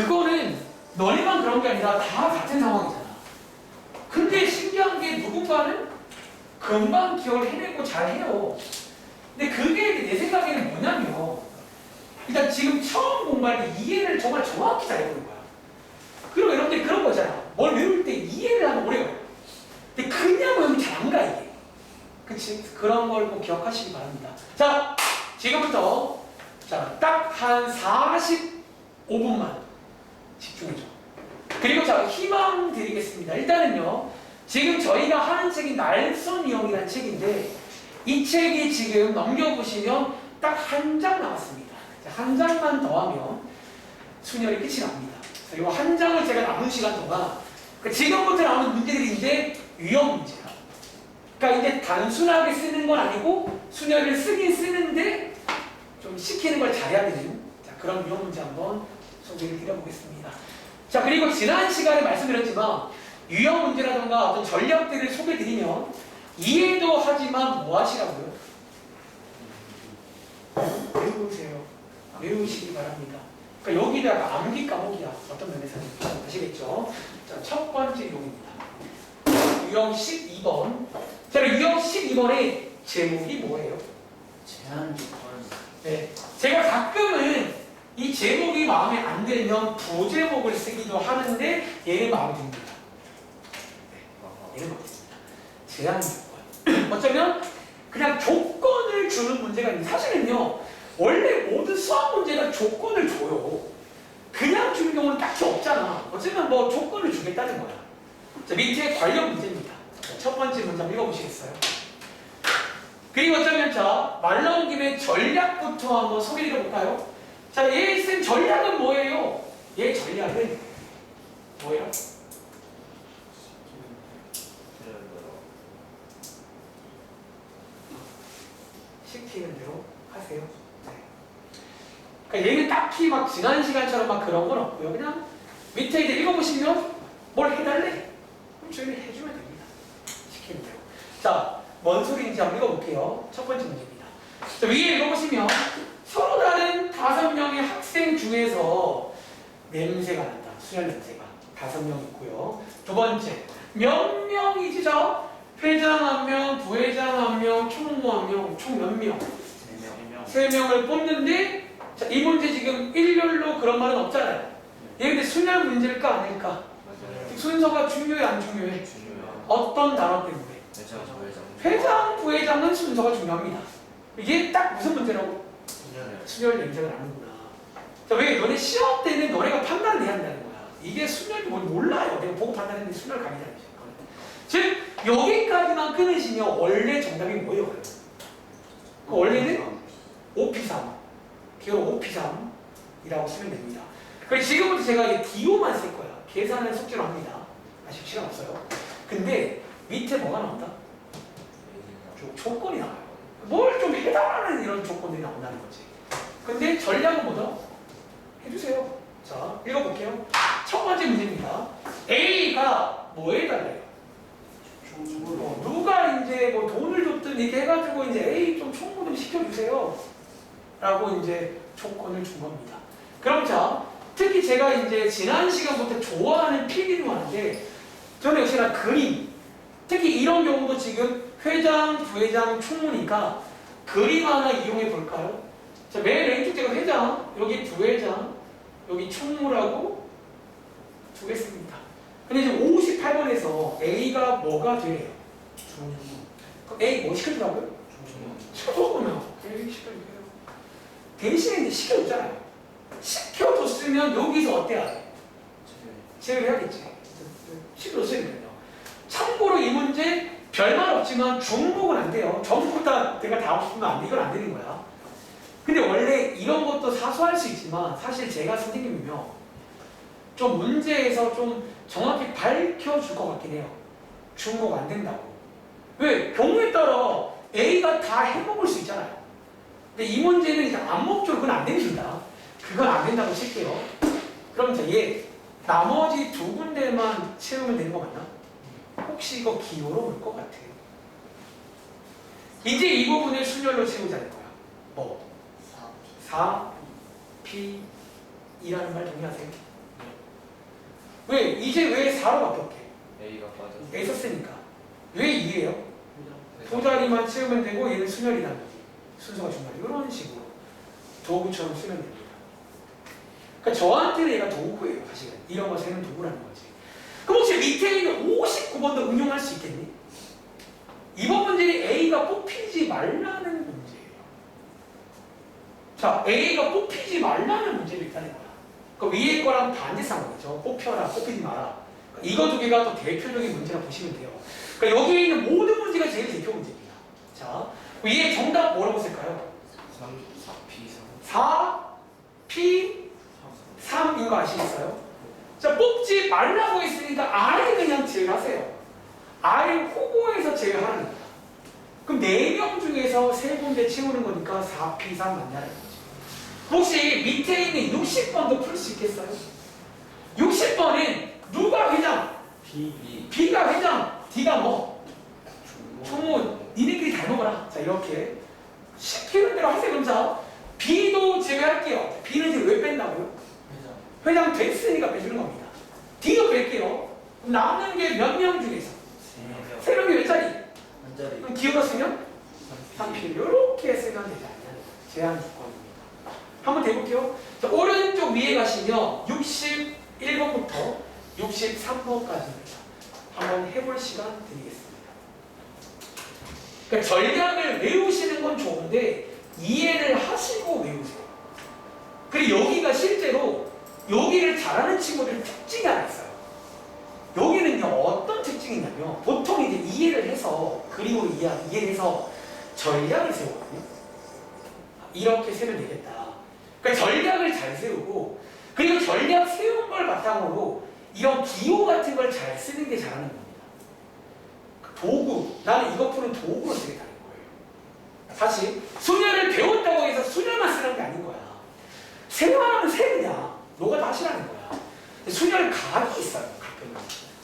그거는 너네만 그런 게 아니라 다 같은 상황이잖아. 근데 신기한 게 누군가는 금방 기억을 해내고 잘해요. 근데 그게 내 생각에는 뭐냐면 일단 지금 처음 공부할 때 이해를 정말 정확히 잘해보는 거야. 그리고 여러분들이 그런 거잖아. 뭘 외울 때 이해를 하면 오래 걸려. 근데 그냥 외우면 잘 안 가 이게. 그치? 그런 걸 꼭 기억하시기 바랍니다. 자, 지금부터 딱 한 45분만 집중해줘. 그리고 자, 희망 드리겠습니다. 일단은요, 지금 저희가 하는 책이 날선이형이라는 책인데 이 책이 지금 넘겨보시면 딱 한 장 남았습니다. 한 장만 더 하면 순열이 끝이 납니다. 이 한 장을 제가 남은 시간 동안 지금부터 나오는 문제들인데 유형 문제야. 그러니까 이제 단순하게 쓰는 건 아니고 순열을 쓰긴 쓰는데 좀 시키는 걸 잘해야 되는 그런 유형 문제 한번 소개를 드려보겠습니다. 자, 그리고 지난 시간에 말씀드렸지만 유형 문제라던가 어떤 전략들을 소개드리면 이해도 하지만 뭐 하시라고요? 외우세요. 외우시기 바랍니다. 그러니까 여기다가 암기 과목이야. 어떤 면에서는 아시겠죠? 자, 첫 번째 유형입니다. 유형 12번. 자, 유형 12번의 제목이 뭐예요? 제한 조건. 네. 제가 가끔은 이 제목이 마음에 안 들면 부제목을 쓰기도 하는데 얘는 마음에 듭니다. 네. 얘는 마음에 듭니다. 제한 조건. 어쩌면 그냥 조건을 주는 문제가 있는데 사실은요. 원래 모든 수학 문제가 조건을 줘요. 그냥 주는 경우는 딱히 없잖아. 어쩌면 뭐 조건을 주겠다는 거야. 자, 밑에 관련 문제입니다. 자, 첫 번째 문제 한번 읽어보시겠어요? 그리고 어쩌면 자, 말 나온 김에 전략부터 한번 소개해드려볼까요? 자, 얘 쓴 전략은 뭐예요? 얘 전략은 뭐예요? 시키는 대로 하세요. 네. 그러니까 얘는 딱히 막 지난 시간처럼 막 그런 건 없고요. 그냥 밑에 이제 읽어보시면 뭘 해달래? 그럼 저희는 해주면 됩니다. 시키는 대로. 자, 뭔 소리인지 한번 읽어볼게요. 첫 번째 문제입니다. 자, 위에 읽어보시면 서로 다른 5명의 학생 중에서 냄새가 난다. 수혈 냄새가 5명 있고요. 두 번째, 몇 명이지 저? 회장 1명, 부회장 1명, 총무 1명, 총 몇 명? 3명을 뽑는데 자, 이 문제 지금 일렬로 그런 말은 없잖아요. 얘 근데 수열 문제일까 아닐까? 맞아요. 순서가 중요해 안 중요해? 중요해요. 어떤 단어 때문에? 회장, 부회장. 회장, 부회장은 순서가 중요합니다. 이게 딱 무슨 문제라고? 순열해요. 순열 냄새가 나는구나. 자, 왜 너네 시험 때는 너네가 판단을 해야 한다는 거야. 이게 순열이 뭔지 몰라요. 내가 보고 판단했는데 순열 감이라는 거죠. 즉 여기까지만 끊으시면 원래 정답이 뭐예요? 그 원래는 OP3 기호 OP3이라고 쓰면 됩니다. 그래서 지금부터 제가 이 DO만 쓸 거야. 계산을 숙제로 합니다. 아직 시간 없어요. 근데 밑에 뭐가 나온다? 조건이 나와요. 뭘 좀 해달라는 이런 조건들이 나온다는 거지. 근데 전략은 뭐다? 해주세요. 자, 읽어볼게요. 첫 번째 문제입니다. A가 뭐 해달래요? 누가 이제 뭐 돈을 줬든 이렇게 해가지고 이제 A 좀 총무 좀 시켜주세요. 라고 이제 조건을 준 겁니다. 그럼 자, 특히 제가 이제 지난 시간부터 좋아하는 필기를 하는데 저는 역시나 그림, 특히 이런 경우도 지금 회장, 부회장, 총무니까 그림 하나 이용해 볼까요? 자, 맨 왼쪽 제가 회장, 여기 부회장, 여기 총무라고 두겠습니다. 근데 지금 58번에서 A가 뭐가 되래요? 그럼 A 뭐 시켜주라고요? 시켜줬으면 A 시켜주세요. 대신에 이제 시켜줬잖아요. 시켜줬으면 여기서 어때야? 제외를 해야겠지. 시켜줬어야 돼요. 참고로 이 문제 별말 없지만 중복은 안 돼요. 전부 다 내가 다 하고 싶으면 안 돼. 이건 안 되는 거야. 근데 원래 이런 것도 사소할 수 있지만 사실 제가 선생님이면 좀 문제에서 좀 정확히 밝혀줄 것 같긴 해요. 중복 안 된다고. 왜? 경우에 따라 A가 다 해먹을 수 있잖아요. 근데 이 문제는 이제 암묵적으로 그건 안 됩니다. 그건 안 된다고 칠게요. 그럼 이제 얘 나머지 2군데만 채우면 되는 거 맞나? 혹시 이거 기호로 올 것 같아. 이제 이 부분을 순열로 채우자는 거야. 뭐? 4, P, 2라는 말 동의하세요? 왜? 이제 왜 4로 바뀌었게? A가 빠졌어. A 썼으니까. 왜 2예요? 두 자리만 채우면 되고 얘는 순열이라는 거지. 순서가 중요해. 이런 식으로 도구처럼 쓰면 됩니다. 그러니까 저한테는 얘가 도구예요. 사실은. 이런 거 세는 도구라는 거지. 그럼 혹시 밑에 있는 59번도 응용할 수 있겠니? 이번 문제는 A가 뽑히지 말라는 문제예요. 자, A가 뽑히지 말라는 문제를 있다는 거야. 그 위에 거랑 반대 상황이죠. 뽑혀라, 뽑히지 마라. 이거 두 개가 또 대표적인 문제라 보시면 돼요. 그러니까 여기에 있는 모든 문제가 제일 대표 문제입니다. 자, 위에 정답 뭐라고 쓸까요? 4P 3인 거 아시겠어요? 자, 뽑지 말라고 했으니까 I 그냥 제외하세요. I 후보에서 제외하는 겁니다. 그럼 4명 중에서 3군데 채우는 거니까 4P 3 맞냐는 거죠. 혹시 밑에 있는 60번도 풀 수 있겠어요? 60번은 누가 회장? B가 회장, D가 뭐? 총무. 니네끼리 잘 먹어라. 자, 이렇게 시키는 대로 하세요. 그럼 자, B도 제외할게요. B는 지금 왜 뺀다고요? 회장 됐으니까 빼주는 겁니다. D도 뺄게요. 그럼 남는 게 몇 명 중에서? 3명이 몇 자리? 그럼 기울어 쓰면? 3P. 이렇게 쓰면 되지 않냐? 제한 조건입니다. 한번 대볼게요. 자, 오른쪽 위에 가시면 61번부터 63번까지입니다. 한번 해볼 시간 드리겠습니다. 그러니까 전략을 외우시는 건 좋은데 이해를 하시고 외우세요. 그리고 여기가 실제로 여기를 잘하는 친구들의 특징이 하나 있어요. 여기는요 어떤 특징이냐면 보통 이제 이해를 해서 그림으로 이해를 해서 전략을 세우거든요. 이렇게 세면 되겠다. 그러니까 전략을 잘 세우고 그리고 전략 세운 걸 바탕으로 이런 기호 같은 걸 잘 쓰는 게 잘하는 겁니다. 도구, 나는 이거 푸는 도구로 쓰겠다는 거예요. 사실 수녀를 배웠다고 해서 수녀만 쓰는 게 아닌 거야. 생활하면 세느냐, 너가 다 하시라는 거야. 수녀를 각이 있어요. 가끔은.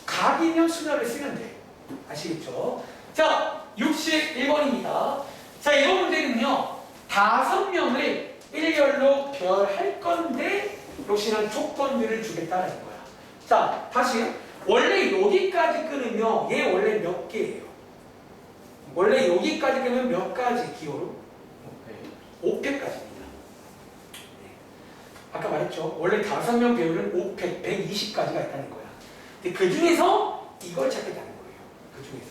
각이면 수녀를 쓰면 돼. 아시겠죠? 자, 61번입니다. 자, 이번 문제는요 5명을 일렬로 별할 건데 역시나 조건들을 주겠다는 거야. 자, 다시 원래 여기까지 끊으면 얘 원래 몇 개예요? 원래 여기까지 끊으면 몇 가지 기호로? 5팩까지입니다. 네. 아까 말했죠. 원래 5명 배우는 5팩, 120까지가 있다는 거야. 근데 그 중에서 이걸 찾겠다는 거예요. 그 중에서.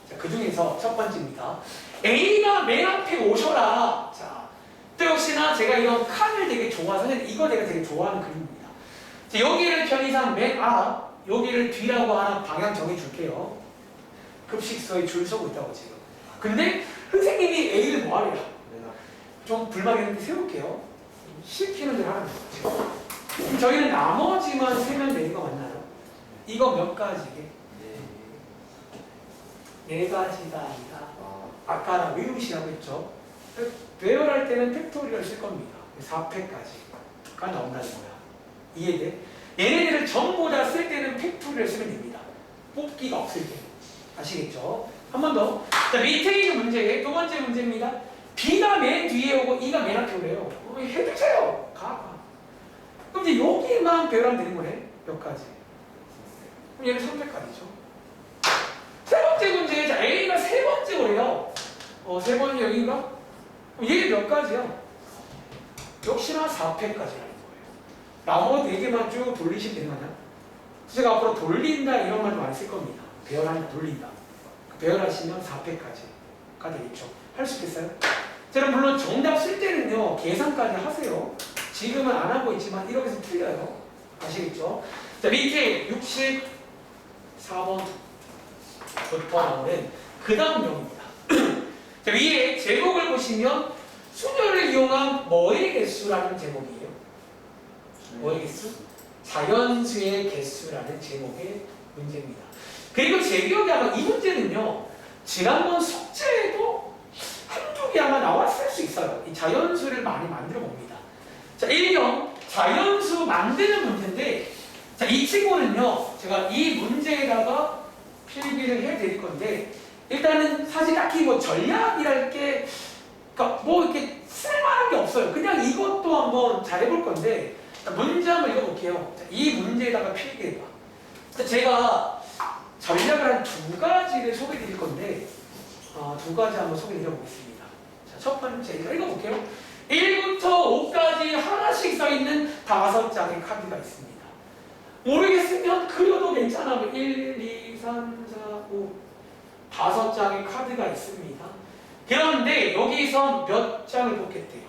자, 그 중에서 첫 번째입니다. A가 맨 앞에 오셔라. 자, 또 역시나 제가 이런 칸을 되게 좋아해서 이거 내가 되게 좋아하는 그림입니다. 자, 여기를 편의상 맨 앞, 여기를 뒤라고 하나 방향 정해줄게요. 급식소에 줄 서고 있다고 지금. 근데 선생님이 A를 뭐 하래요? 좀 불만있는데 세울게요. 시키는 대로 하는 거죠. 그럼 저희는 나머지만 세면 되는 거 맞나요? 이거 몇 가지게? 4가지가 아니라 아까 외우시라고 했죠. 배열할 때는 팩토리얼 쓸 겁니다. 4팩까지가 나온다는 거야. 이해돼? 얘네들을 전부 다 쓸 때는 팩토리얼 쓰면 됩니다. 뽑기가 없을 때. 아시겠죠? 한 번 더. 자, 밑에 있는 문제, 두 번째 문제입니다. B가 맨 뒤에 오고 E가 맨 앞에 오래요. 해주세요. 가. 그럼 이제 여기만 배열하면 되는 거네. 몇 가지. 그럼 얘는 300가지죠. 세 번째 문제, 자, A가 세 번째 오래요. 세 번째 여기인가? 얘 몇 가지야? 역시나 4팩까지라는 거예요. 나머지 4개만 쭉 돌리시면 되는 거냐? 제가 앞으로 돌린다 이런 말 많이 쓸 겁니다. 배열한다, 돌린다. 배열하시면 4팩까지가 되겠죠. 할 수 있겠어요? 자, 물론 정답 쓸 때는요, 계산까지 하세요. 지금은 안 하고 있지만 이렇게 해서 틀려요. 아시겠죠? 자, 밑에 64번부터 나오는 그 다음 명입니다. 자, 위에 제목을 보시면 수녀를 이용한 뭐의 개수라는 제목이에요. 뭐의 개수? 자연수의 개수라는 제목의 문제입니다. 그리고 제 기억에 아마 이 문제는요, 지난번 숙제에도 한두 개 아마 나왔을 수 있어요. 이 자연수를 많이 만들어 봅니다. 자, 1경 자연수 만드는 문제인데, 자, 이 친구는요, 제가 이 문제에다가 필기를 해드릴 건데, 일단은 사실 딱히 뭐 전략이랄 게, 그러니까 뭐 이렇게 쓸만한 게 없어요. 그냥 이것도 한번 잘 해볼 건데, 자, 문제 한번 읽어볼게요. 자, 이 문제에다가 필기해봐. 제가 전략을 한 두 가지를 소개해 드릴 건데 두 가지 한번 소개해 드려 보겠습니다. 자, 첫 번째 읽어볼게요. 1부터 5까지 하나씩 써있는 5장의 카드가 있습니다. 모르겠으면 그려도 괜찮아. 1, 2, 3, 4, 5 5장의 카드가 있습니다. 그런데 여기서 몇 장을 뽑겠대요?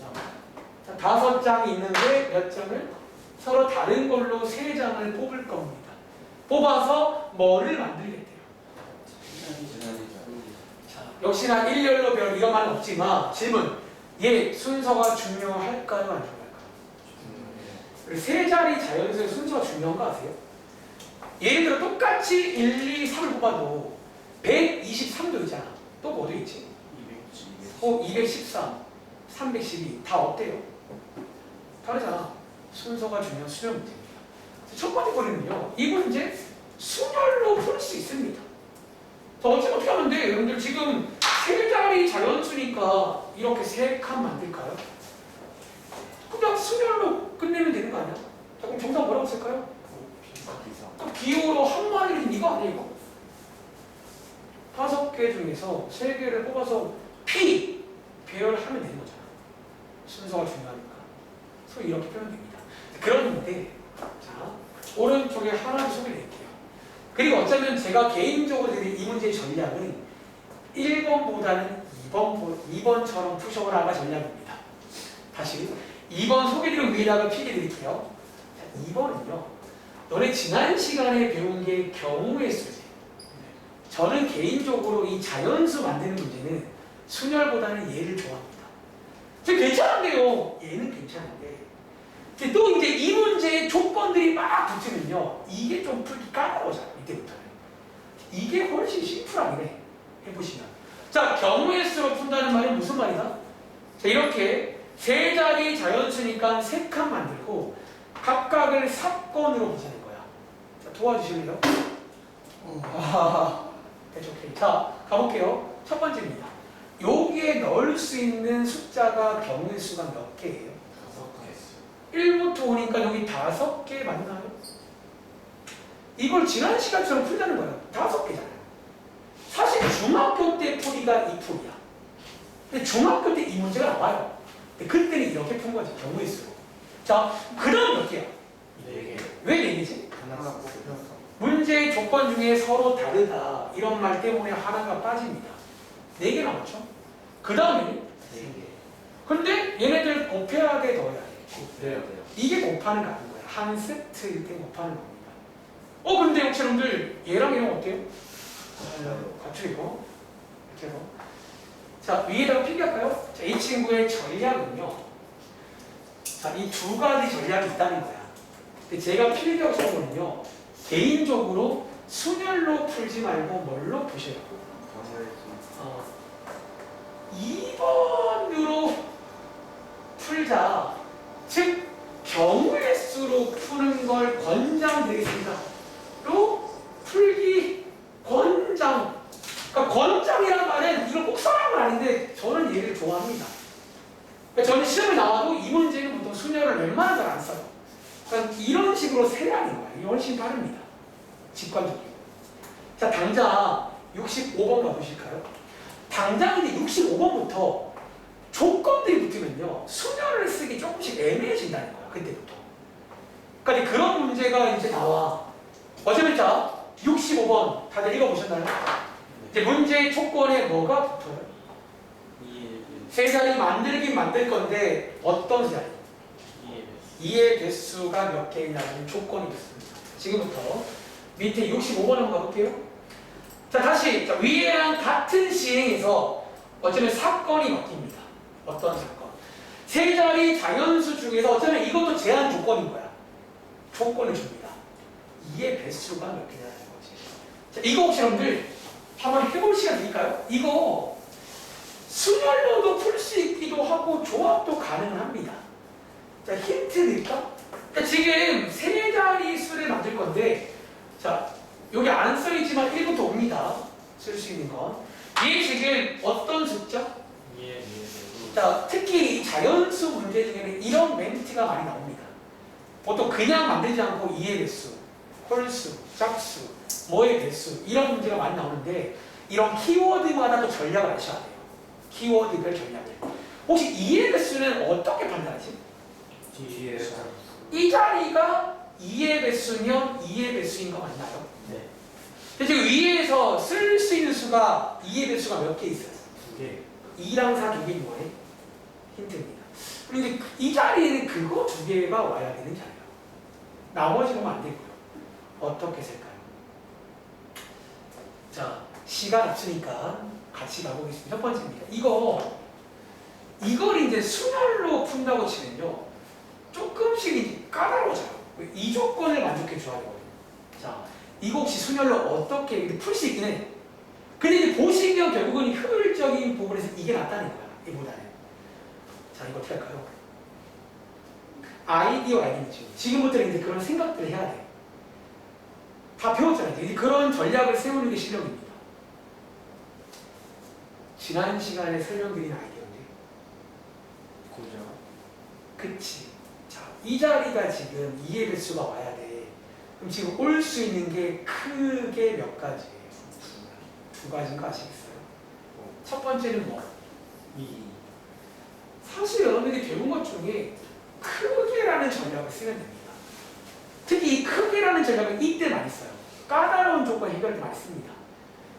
3장. 자, 5장이 있는데 몇 장을? 서로 다른 걸로 3장을 뽑을 겁니다. 뽑아서 뭐를 만들겠대요? 자, 역시나 일렬로 별 이런 말은 없지만 질문. 얘 순서가 중요할까요? 안 중요할까요? 세 자리 자연수의 순서가 중요한 거 아세요? 예를 들어 똑같이 1, 2, 3을 뽑아도 123도 있잖아. 또 뭐도 있지? 213, 312. 다 어때요? 다르잖아. 순서가 중요한 수열 문제입니다. 첫 번째 거리는요. 이 문제 순열로 풀 수 있습니다. 자, 어떻게 하면 돼? 여러분들 지금 세 자리 자연수니까 이렇게 3칸 만들까요? 그냥 순열로 끝내면 되는 거 아니야? 자, 그럼 정답 뭐라고 쓸까요? 또 기호로 한 마디는 이거 아니야 이거? 5개 중에서 3개를 뽑아서 P 배열하면 되는 거잖아. 순서가 중요하니까. 그래서 이렇게 표현됩니다. 그런데 자 오른쪽에 하나 소개드릴게요. 그리고 어쩌면 제가 개인적으로 드린 이 문제의 전략은 1번보다는 2번처럼 푸셔라가 전략입니다. 다시 2번 소개드린 위에다가 필기드릴게요. 2번은요. 너네 지난 시간에 배운 게 경우의 수지. 저는 개인적으로 이 자연수 만드는 문제는 순열보다는 얘를 좋아합니다. 지금 괜찮은데요. 얘는 괜찮은데. 또 이제 이 문제의 조건들이 막 붙으면요. 이게 좀 풀기 까다로워져요. 이때부터는. 이게 훨씬 심플하긴 해. 해보시면. 자, 경우의 수로 푼다는 말은 무슨 말이다? 자, 이렇게 세 자리 자연수니까 3칸 만들고 각각을 사건으로 보자는 거야. 자, 도와주실래요? 오케이. 자, 가볼게요. 첫 번째입니다. 여기에 넣을 수 있는 숫자가 경우의 수가 몇 개예요? 5개. 1부터 5니까 여기 5개 맞나요? 이걸 지난 시간처럼 풀자는 거예요. 5개잖아요. 사실 중학교 때 풀이가 이 풀이야. 근데 중학교 때 이 문제가 나와요. 근데 그때는 이렇게 푼 거지. 경우의 수로. 자, 그럼 몇 개야? 4개. 왜 4개지? 하나가 뽑혔어. 문제의 조건 중에 서로 다르다. 이런 말 때문에 하나가 빠집니다. 4개 남았죠? 그 다음에 4개. 근데 얘네들 곱해하게 넣어야 돼. 돼요. 이게 곱하는 거 아닌 거야. 한 세트일 때 곱하는 겁니다. 근데 혹시 여러분들 얘랑 얘랑 어때요? 같이 이거. 이렇게 해서. 자, 위에다가 필기할까요? 자, 이 친구의 전략은요. 자, 이 2가지 전략이 있다는 거야. 근데 제가 필기하고 싶은 거는요. 개인적으로 순열로 풀지 말고 뭘로 푸셔요? 2번으로 풀자. 즉 경우의 수로 푸는 걸 권장드리겠습니다. 또 풀기 권장. 그러니까 권장이란 말은 이걸 꼭 써라는 건 아닌데 저는 얘를 좋아합니다. 그러니까 저는 시험에 나와도 이 문제는 보통 순열을 웬만하면 잘 안 써요. 그러니까 이런 식으로 세라는 거예요. 이게 훨씬 빠릅니다. 직관적이고. 자, 당장 65번 봐보실까요? 당장 이제 65번부터 조건들이 붙으면요. 순열을 쓰기 조금씩 애매해진다는 거야. 그때부터. 그러니까 그런 문제가 이제 나와. 어쩌면 자, 65번 다들 읽어보셨나요? 이제 문제의 조건에 뭐가 붙어요? 세 자리 만들긴 만들 건데 어떤 세 자리? 2의 배수가 몇 개이냐는 조건이 있습니다. 지금부터 밑에 65번 한번 가볼게요. 자, 다시 자, 위에랑 같은 시행에서 어쩌면 사건이 바뀝니다. 어떤 사건? 세 자리 자연수 중에서 어쩌면 이것도 제한 조건인 거야. 조건을 줍니다. 2의 배수가 몇 개냐는 거지. 자, 이거 혹시 여러분들 한번 해볼 시간 있을까요? 이거 순열로도 풀 수 있기도 하고 조합도 가능합니다. 자, 힌트 드릴까? 그러니까 지금 세 자리 수를 만들 건데, 자, 여기 안 써있지만 1부터 5입니다. 쓸 수 있는 건. 이게 지금 어떤 숫자? 자, 특히 이 자연수 문제 중에는 이런 멘트가 많이 나옵니다. 보통 그냥 만들지 않고 2의 배수, 홀수, 짝수, 뭐의 개수 이런 문제가 많이 나오는데 이런 키워드마다 또 전략을 아셔야 돼요. 키워드별 전략을. 혹시 2의 개수는 어떻게 판단하지? 뒤에서. 이 자리가 2의 개수면 2의 개수인 거 맞나요? 네. 근데 지금 위에서 쓸 수 있는 수가 2의 개수가 몇 개 있어요? 2개. 2랑 4 두 개인 거네. 힌트입니다. 그런데 이 자리에는 그거 두 개가 와야 되는 자리예요. 나머지 보면 안 되고요. 어떻게 쓸까요? 자, 시간 없으니까 같이 가보겠습니다. 첫 번째입니다. 이걸 이제 순열로 푼다고 치면요. 조금씩 이제 까다로워져요. 이 조건을 만족해 줘야 되거든요. 자, 이거 혹시 순열로 어떻게 풀 수 있긴 해. 근데 이제 보시면 결국은 효율적인 부분에서 이게 낫다는 거야. 이보다는. 자, 이거 어떻게 할까요? 아이디어 아이디어죠. 지금부터는 이제 그런 생각들을 해야 돼. 다 배웠잖아요. 이제 그런 전략을 세우는 게 실력입니다. 지난 시간에 설명드린 아이디어인데. 고정. 그치. 자, 이 자리가 지금 2의 배수가 와야 돼. 그럼 지금 올 수 있는 게 크게 몇 가지예요? 두 가지인 거 아시겠어요? 첫 번째는 뭐? 2. 사실 여러분들이 배운 것 중에 크게라는 전략을 쓰면 됩니다. 특히 이 크게라는 전략은 이때 많이 써요. 까다로운 조건 해결 때 많이 씁니다.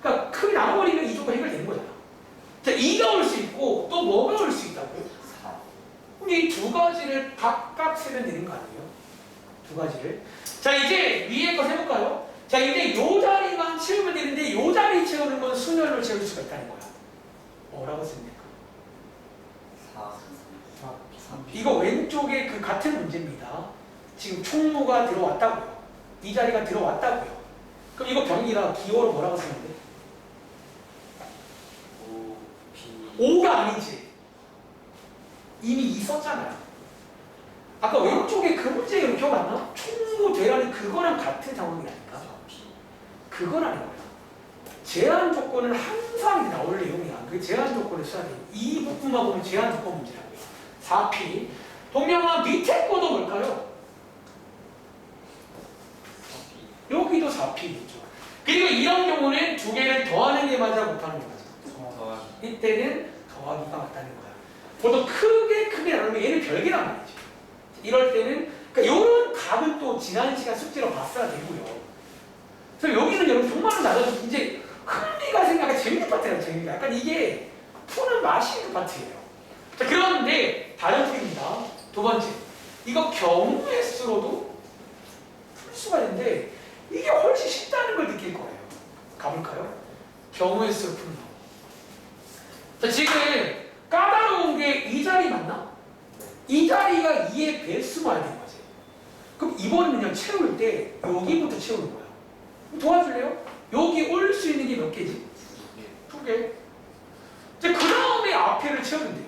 그러니까 크게 나눠버리면 이 조건 해결되는 거잖아. 자, 2가 올 수 있고 또 뭐가 올 수 있다고요? 4. 그럼 이 두 가지를 각각 세면 되는 거 아니에요? 두 가지를. 자, 이제 위에 거 해볼까요? 자, 이제 요 자리만 채우면 되는데 요 자리 채우는 건 순열로 채울 수가 있다는 거야. 뭐라고 씁니까? 4. 3. 이거 왼쪽에 그 같은 문제입니다. 지금 총무가 들어왔다고요. 이 자리가 들어왔다고요. 그럼 이거 병이라 기호로 뭐라고 쓰면 돼? 5. B. 5가 아니지. 이미 있었잖아요. 아까 왼쪽에 그 문제 기억 안 나? 총무 되라는 그거랑 같은 상황이라니까. 4B. 그거라는 거야. 제한 조건은 항상 나올 내용이야. 그 제한 조건을 써야 돼. 이 부분만 보면 제한 조건 문제라고요. 4P. 동명아 밑에 거도 뭘까요? 4B. 여기도 4P겠죠. 그리고 이런 경우는 두 개를 더하는 게 맞아 못하는 게 맞아. 더하기. 이때는 더하기가 맞다는 거야. 보통 크게 나누면 얘는 별개란 말이지. 이럴 때는 그러니까 이런 값은 또 지난 시간 숙제로 봤어야 되고요. 그래서 여기는 여러분 정말 나도 이제 흥미가 생각해 재밌는 파트예요. 재밌는 약간 이게 푸는 맛이 있는 파트예요. 자, 그런데 다른 풀입니다. 두 번째, 이거 경우의 수로도 풀 수가 있는데 이게 훨씬 쉽다는 걸 느낄 거예요. 가볼까요? 경우의 수로 푸는 거. 자, 지금 까다로운 게 이 자리 맞나? 이 자리가 2의 배수만 해야 되는 거지. 그럼 이번에는 그냥 채울 때 여기부터 채우는 거야. 도와줄래요? 여기 올 수 있는 게 몇 개지? 2개. 이제 그 다음에 앞에를 채우면 돼요.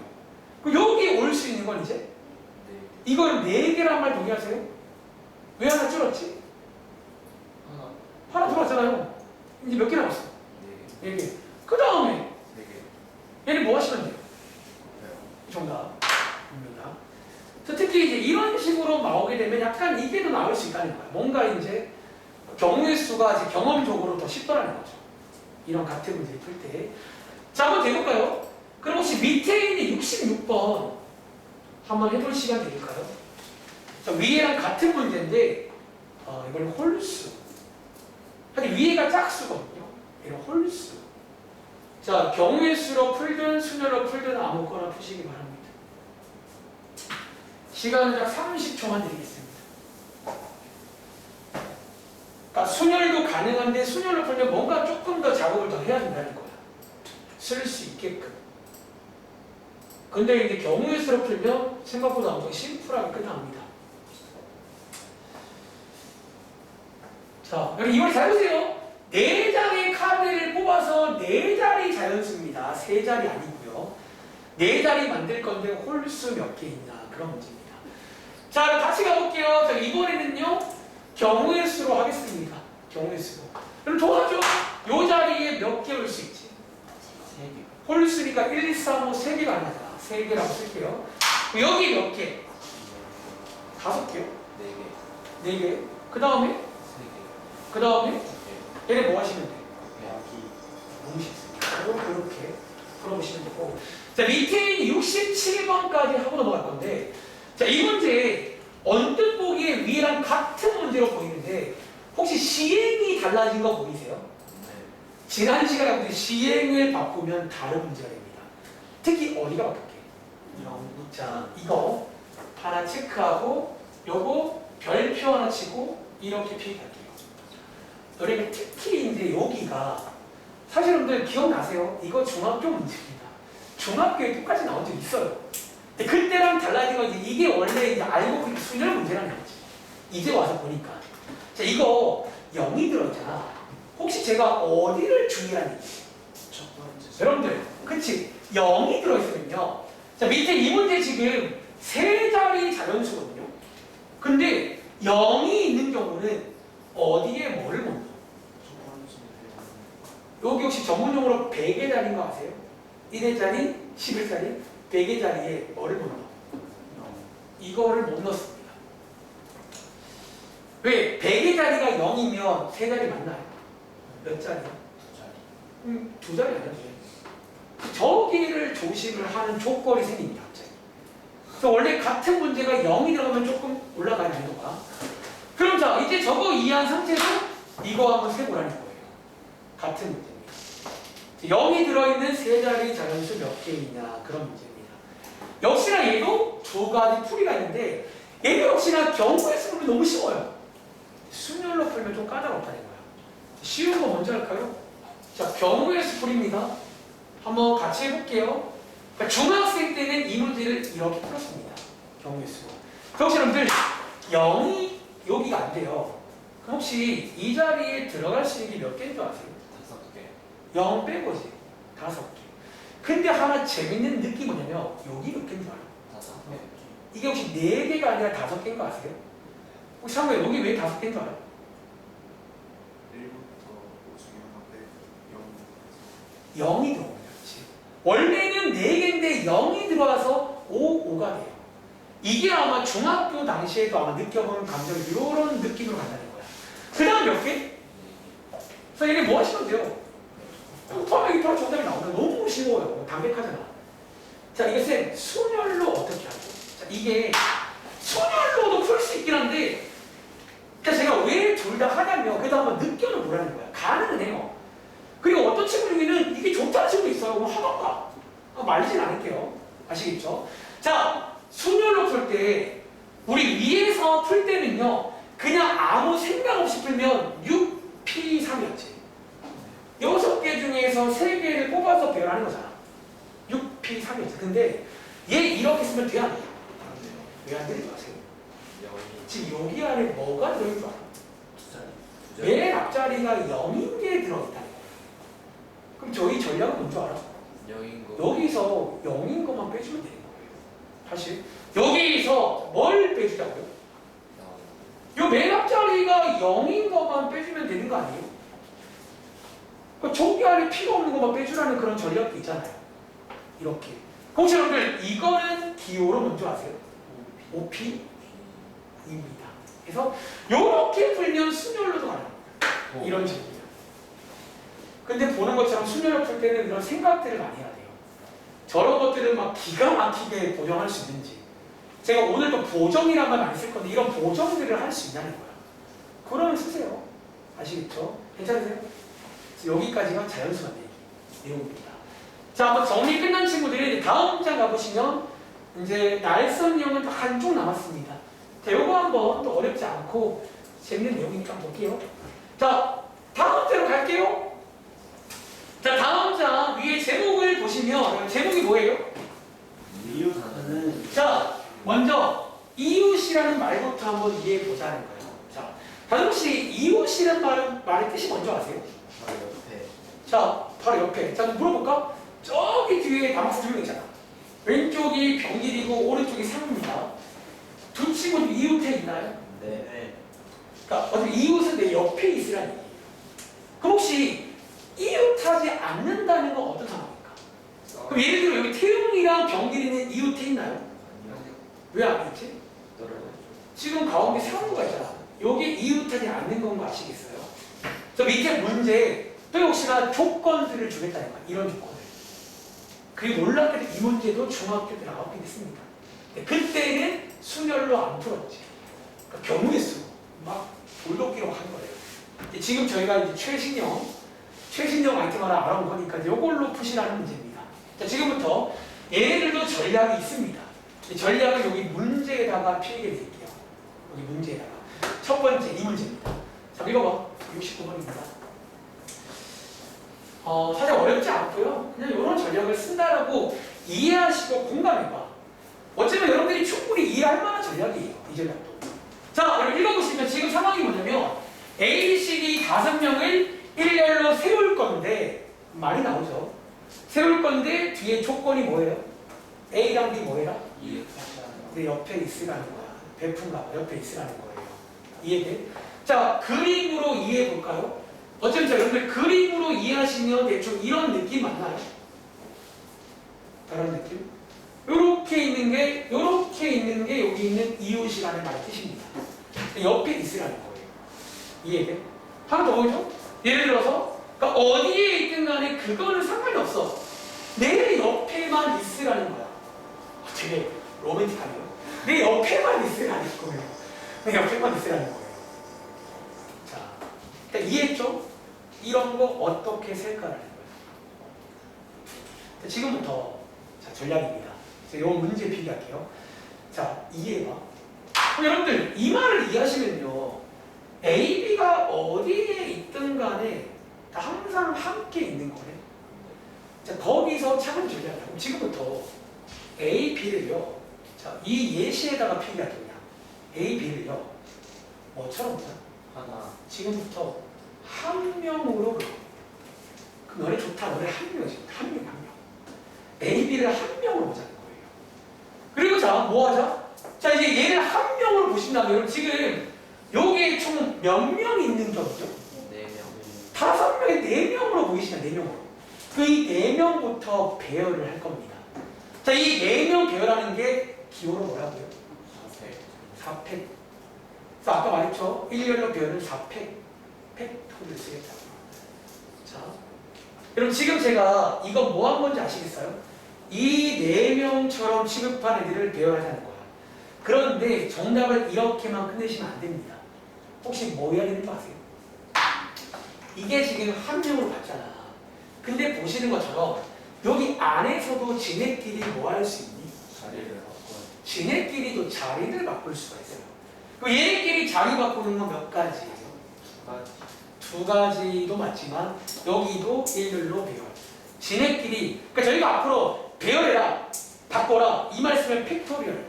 그럼 여기 올 수 있는 건 이제? 네. 이걸 4개란 말 동의하세요? 왜 하나 줄었지? 하나. 하나 들어왔잖아요. 이제 몇 개 남았어? 4개. 4개. 그 다음에 4개. 얘는 뭐 하시면 돼요? 곱해요. 정답입니다. 특히 이제 이런 식으로 나오게 되면 약간 이게 더 나을 수 있다는 거야. 뭔가 이제 경우의 수가 이제 경험적으로 더 쉽더라는 거죠. 이런 같은 문제를 풀 때. 자, 한번 해볼까요? 그럼 혹시 밑에 있는 66번 한번 해볼 시간 되실까요? 자, 위에랑 같은 문제인데 이걸 홀수. 하긴 위에가 짝수거든요. 이런 홀수. 자, 경우의 수로 풀든 순열로 풀든 아무거나 푸시기 바랍니다. 시간은 약 30초만 드리겠습니다. 그러니까 순열도 가능한데 순열로 풀면 뭔가 조금 더 작업을 더 해야 된다는 거야. 쓸 수 있게끔. 근데 이제 경우의 수로 풀면 생각보다 엄청 심플하게 끝납니다. 자, 여기 이걸 잘 보세요. 4장의 카드를 뽑아서 4자리 자연수입니다. 3자리 아니고요. 4자리 만들 건데 홀수 몇 개 있냐 그런 문제입니다. 자, 그럼 같이 가볼게요. 자, 이번에는요 경우의 수로 하겠습니다. 경우의 수로. 그럼 도와줘. 요 자리에 몇 개 올 수 있지? 3개. 홀수니까 1, 2, 3, 5, 3개가 아니잖아. 3개라고 쓸게요. 여기 몇 개? 5개요? 4개. 4개. 그 다음에 3개. 그 다음에 얘네 뭐 하시면 돼? 여기. 너무 쉽습니다. 이렇게 풀어보시면 되고. 자, 밑에 있는 67번까지 하고 넘어갈 건데, 자, 이 문제 언뜻 보기에 위랑 같은 문제로 보이는데, 혹시 시행이 달라진 거 보이세요? 네. 지난 시간에 보신 시행을 바꾸면 다른 문제가 됩니다. 특히 어디가 바뀔게? 자, 이거 하나 체크하고, 요거 별표 하나 치고, 이렇게 표기할게요. 여러분 특히 이제 여기가 사실 여러분들 기억나세요? 이거 중학교 문제입니다. 중학교에 똑같이 나온 적 있어요. 근데 그때랑 달라진 건 이게 원래 이제 알고 보니 수열 문제라는 거지. 이제 와서 보니까. 자, 이거 0이 들어있잖아. 혹시 제가 어디를 주의하는 얘기? 첫 번째. 여러분들, 그치? 0이 들어있으면요. 자, 밑에 이 문제 지금 세 자리 자연수거든요. 근데 0이 있는 경우는 어디에 뭐를 못 넣어? 첫 번째. 여기 혹시 전문용어로 100의 자리인 거 아세요? 1의 자리, 10의 자리, 100의 자리에 뭐를 못 넣어? 이거를 못 넣습니다. 왜? 100의 자리가 0이면 세 자리 맞나요? 몇 자리야? 두 자리. 두 자리 아니야? 저기를 조심을 하는 조건이 생깁니다. 갑자기. 그래서 원래 같은 문제가 0이 들어가면 조금 올라가야 되는 거야. 그럼 자, 이제 저거 이해한 상태에서 이거 한번 세보라는 거예요. 같은 문제입니다. 0이 들어있는 세 자리 자연수 몇 개이냐 그런 문제입니다. 역시나 얘도 두 가지 풀이가 있는데 얘도 역시나 경우에서 풀면 너무 쉬워요. 순열로 풀면 좀 까다롭다는 거야. 쉬운 거 먼저 할까요? 자, 경우에서 풀입니다. 한번 같이 해볼게요. 그러니까 중학생 때는 이 문제를 이렇게 풀었습니다. 경우에서. 혹시 여러분들 0이 여기가 안 돼요. 그럼 혹시 이 자리에 들어갈 수 있는 게 몇 개인 줄 아세요? 5개. 0 빼고지 5개. 근데 하나 재밌는 느낌이 뭐냐면 여기 몇 개인 줄 알아요? 5개. 이게 혹시 4개가 아니라 5개인 거 아세요? 혹시 상관 여기 왜 5개인 줄 알아요? 1부터 5 중에 하나 빼 0. 0이 들어옵니다. 그렇지? 원래는 4개인데 0이 들어와서 5가 돼요. 이게 아마 중학교 당시에도 아마 느껴보는 감정이 이런 느낌으로 간다는 거야. 그 다음 몇 개? 그래서 이게 뭐 하시면 돼요? 곱하기 바로 정답이 나오면 너무 쉬워요. 담백하잖아. 자, 이게 쌤 순열로 어떻게 하죠? 자, 이게 순열로도 풀 수 있긴 한데, 그러니까 제가 왜 둘 다 하냐면 그래도 한번 느껴는 보라는 거야. 가능은 해요. 그리고 어떤 친구 중에는 이게 좋다는 친구도 있어요. 그럼 하던가. 말리진 않을게요. 아시겠죠? 자, 순열로 풀 때 우리 위에서 풀 때는요 그냥 아무 생각 없이 풀면 6P3이었지. 6개 중에서 3개를 뽑아서 배열하는 거잖아. 6P3이었지. 근데 얘 이렇게 쓰면 돼 안 돼? 왜 안 되는 줄 아세요? 0이 지금 여기 안에 뭐가 들어있는 줄 알아? 두 자리. 맨 앞자리가 0인 게 들어있다는 거야. 그럼 저희 전략은 뭔 줄 알아? 0인 거. 여기서 0인 것만 빼주면 되는 거예요. 사실 여기서 뭘 빼주자고요? 요 맨 앞자리가 0인 것만 빼주면 되는 거 아니에요? 그 저기 안에 P가 없는 것만 빼주라는 그런 전략도 있잖아요. 이렇게. 혹시 여러분들 이거는 기호로 뭔지 아세요? OP입니다. 그래서 이렇게 풀면 순열로도 가요. 이런 식입니다. 근데 보는 것처럼 순열로 풀 때는 이런 생각들을 많이 해야 돼요. 저런 것들을 막 기가 막히게 보정할 수 있는지. 제가 오늘 또 보정이란 말 많이 쓸 건데 이런 보정들을 할 수 있냐는 거야. 그러면 쓰세요. 아시겠죠? 괜찮으세요? 여기까지가 자연수만 내용입니다. 자, 한번 정리 끝난 친구들이 이제 다음 장 가보시면 이제 날선형은 또 한쪽 남았습니다. 자, 요거 한번 또 어렵지 않고 재밌는 내용이니까 한번 볼게요. 자, 다음 대로 갈게요. 자, 다음 장 위에 제목을 보시면 제목이 뭐예요? 이유는 자, 먼저 이웃이라는 말부터 한번 이해해 보자는 거예요. 자, 다들 혹시 이웃이라는 말의 뜻이 뭔지 아세요? 바로 옆에. 자, 바로 옆에. 자, 그럼 물어볼까? 저기 뒤에 다마스 두 명 있잖아. 왼쪽이 병길이고 오른쪽이 상입니다. 두 친구는 이웃에 있나요? 네. 그러니까 어차피 이웃은 내 옆에 있으라는 얘기예요. 그럼 혹시 이웃하지 않는다는 건 어떤 상황입니까? 그럼 예를 들어 여기 태용이랑 병길이는 이웃에 있나요? 아니요. 왜 안 있지? 떨어져. 지금 가운데 상우가 있잖아. 여기 이웃하지 않는 건 거 아시겠어요? 또 밑에 문제 또 혹시나 조건들을 주겠다는 거야. 이런 조건을. 그리고 놀랍게도 이 문제도 중학교 때 나오긴 했습니다. 그때는 순열로 안 풀었지. 그러니까 경우의 수 막 돌독기로 한 거예요. 지금 저희가 이제 최신형 아이템 하나 알아온 거니까 이걸로 푸시라는 문제입니다. 자, 지금부터 얘네들도 전략이 있습니다. 이 전략을 여기 문제에다가 필게 드릴게요. 여기 문제에다가. 첫 번째 이 문제입니다. 자, 읽어봐. 69번입니다. 사실 어렵지 않고요. 그냥 이런 전략을 쓴다라고 이해하시고 공감해봐. 어쩌면 여러분들이 충분히 이해할 만한 전략이에요. 이 전략도. 자, 여러분 읽어보시면 지금 상황이 뭐냐면 A, B, C, D 5명을 일렬로 세울 건데 말이 나오죠. 세울 건데 뒤에 조건이 뭐예요? A랑 B 뭐예요? 내 옆에 있으라는 거야. 베푼가 봐. 옆에 있으라는 거예요. 이해돼? 자, 그림으로 이해해 볼까요? 어쩌면 여러분들 그림으로 이해하시면 대충 이런 느낌 맞나요? 다른 느낌? 요렇게 있는 게 여기 있는 이웃이라는 말의 뜻입니다. 옆에 있으라는 거예요. 이해돼? 하나 더 보죠? 예를 들어서 그러니까 어디에 있든 간에 그거는 상관이 없어. 내 옆에만 있으라는 거야. 되게 로맨틱하네요. 내 옆에만 있으라는 거예요. 내 옆에만 있으라는 거예요. 자, 일단 이해했죠? 이런 거 어떻게 쓸까라는 거예요. 자, 지금부터 자, 전략입니다. 이 문제 비교할게요. 자, 이해해봐. 여러분들 이 말을 이해하시면요. A, B가 어디에 있든 간에 항상 함께 있는 거네. 자, 거기서 차근 전략이야. 그럼 지금부터 A, B를요. 자, 이 예시에다가 필기할 거냐. A, B를요. 뭐처럼 보자. 하나. 지금부터 한 명으로 그럼 너네 좋다. 너네 한 명이지. 한 명. A, B를 한 명으로 보자는 거예요. 그리고 자, 뭐 하자? 자, 이제 얘를 한 명으로 보신다면 지금 여기에 총 몇 명 있는 점이죠? 4명. 5명에 4명으로 보이시면 4명으로. 그 이 4명부터 배열을 할 겁니다. 자, 이 4명 배열하는 게 기호로 뭐라고요? 4팩. 그래서 아까 말했죠? 일렬로 배열은 4팩. 팩토리를 쓰겠다고. 자, 여러분 지금 제가 이거 뭐 한 건지 아시겠어요? 이 4명처럼 취급한 애들을 배열하자는 거야. 그런데 정답을 이렇게만 끝내시면 안 됩니다. 혹시 뭐 해야 되는 거 아세요? 이게 지금 한 명으로 갔잖아. 근데 보시는 것처럼 여기 안에서도 지네끼리 뭐 할 수 있니? 자리를 바꿔. 지네끼리도 자리를 바꿀 수가 있어요. 그럼 얘네끼리 자리 바꾸는 건 몇 가지예요? 2가지도 맞지만 여기도 일렬로 배열. 지네끼리 그러니까 저희가 앞으로 배열해라, 바꿔라 이 말씀을 팩토리얼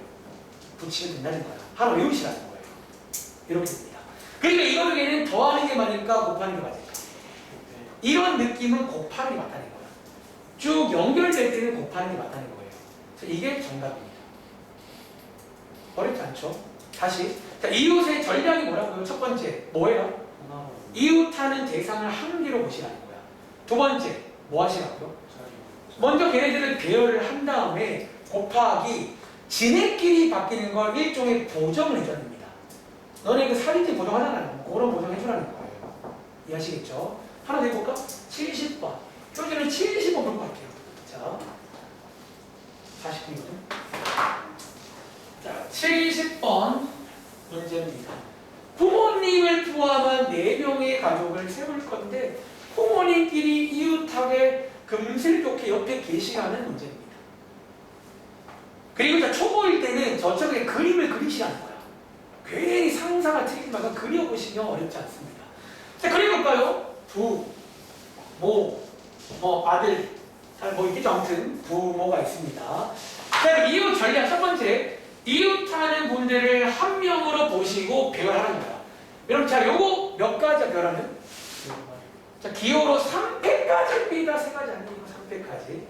붙이면 된다는 거야. 하나 외우시라는 거예요. 이렇게 됩니다. 그러니까 이거 중에는 더하는 게 맞을까 곱하는 게 맞을까? 이런 느낌은 곱하는 게 맞다는 거야. 쭉 연결될 때는 곱하는 게 맞다는 거예요. 그래서 이게 정답입니다. 어렵지 않죠? 다시 자, 이웃의 전략이 뭐라고요? 첫 번째 뭐예요? 이웃하는 대상을 한 개로 보시라는 거야. 두 번째 뭐 하시라고요? 먼저 걔네들을 배열을 한 다음에 곱하기 지네끼리 바뀌는 걸 일종의 보정을 해줘야 됩니다. 너네 그 살인지 보정하잖아요. 그런 보정 해주라는 거예요. 이해하시겠죠? 하나 더 해볼까? 70번. 표준은 70번 볼 것 같아요. 자, 40분이거든. 자, 70번 문제입니다. 부모님을 포함한 4명의 가족을 세울 건데 부모님끼리 이웃하게 금슬 좋게 옆에 계시라는 문제입니다. 그리고 자, 초보일 때는 저쪽에 그림을 그리시라는 거야. 괜히 상상을 틀리지 말고 그려보시면 어렵지 않습니다. 자, 그려볼까요? 아들, 뭐 있겠죠? 아무튼 부모가 있습니다. 자, 이웃 전략 첫 번째, 이웃하는 분들을 한 명으로 보시고 배열하는 거야. 여러분, 자, 요거 몇 가지야 배열하는? 자, 기호로 3팩까지입니다. 3가지 아니고 3팩까지.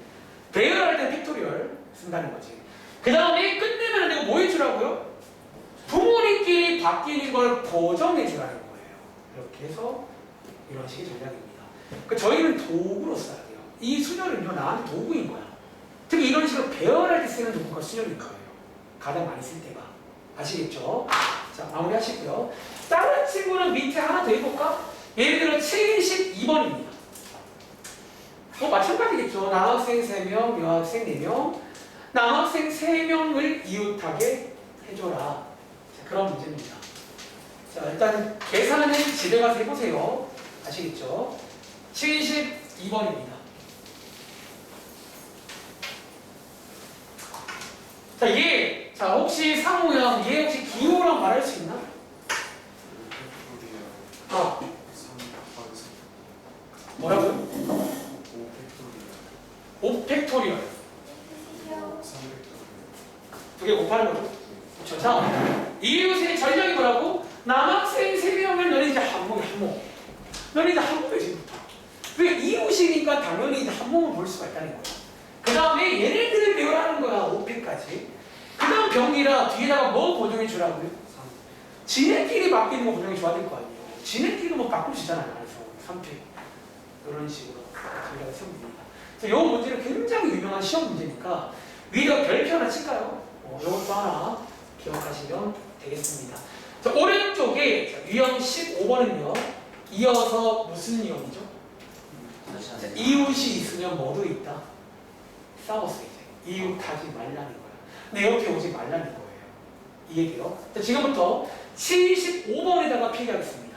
배열할 때 팩토리얼 쓴다는 거지. 그 다음에 끝내면 안 되고 뭐 해주라고요? 부모님끼리 바뀌는 걸 보정해 주라는 거예요. 이렇게 해서 이런 식의 전략입니다. 그러니까 저희는 도구로 써야 돼요. 이 순열은요, 나한테 도구인 거야. 특히 이런 식으로 배열할 때 쓰는 도구가 순열인 거예요. 가장 많이 쓸 때가. 아시겠죠? 자, 마무리 하시고요. 다른 친구는 밑에 하나 더 해볼까? 예를 들어 72번입니다. 마찬가지겠죠. 남학생 3명, 여학생 4명. 남학생 3명을 이웃하게 해줘라. 자, 그런 문제입니다. 자, 일단 계산은 집에 가서 해보세요. 아시겠죠? 72번입니다. 자, 얘. 자, 혹시 상호형, 얘 혹시 기호랑 말할 수 있나? 뭐라고요? 5팩토리얼. 두 개 곱하는 거죠? 그렇죠. 자, 이웃의 전략이 뭐라고? 남학생 3명을 너네 이제 한몸에 한몸. 너네 이제 한몸에 지금부터. 그게 이웃이니까 당연히 이제 한몸을 볼 수가 있다는 거야. 그 다음에 얘네들을 배우라는 거야. 5팩까지. 그 다음 병이라 뒤에다가 뭐 고정해 주라고요? 지네끼리 바뀌는 거 고정해 줘야 될 거 아니에요. 지네끼리 뭐 바꿀 수 있잖아요. 그래서 3팩. 이런 식으로 저희가 세우면 됩니다. 이 문제는 굉장히 유명한 시험 문제니까 위에다 별표 하나 칠까요? 이것도 하나 기억하시면 되겠습니다. 자, 오른쪽에 유형 15번은요. 이어서 무슨 유형이죠? 자, 이웃이 있으면 뭐도 있다? 싸웠어 이제. 이웃하지 말라는 거야. 내 옆에 오지 말라는 거예요. 이해돼요? 자, 지금부터 75번에다가 필기하겠습니다.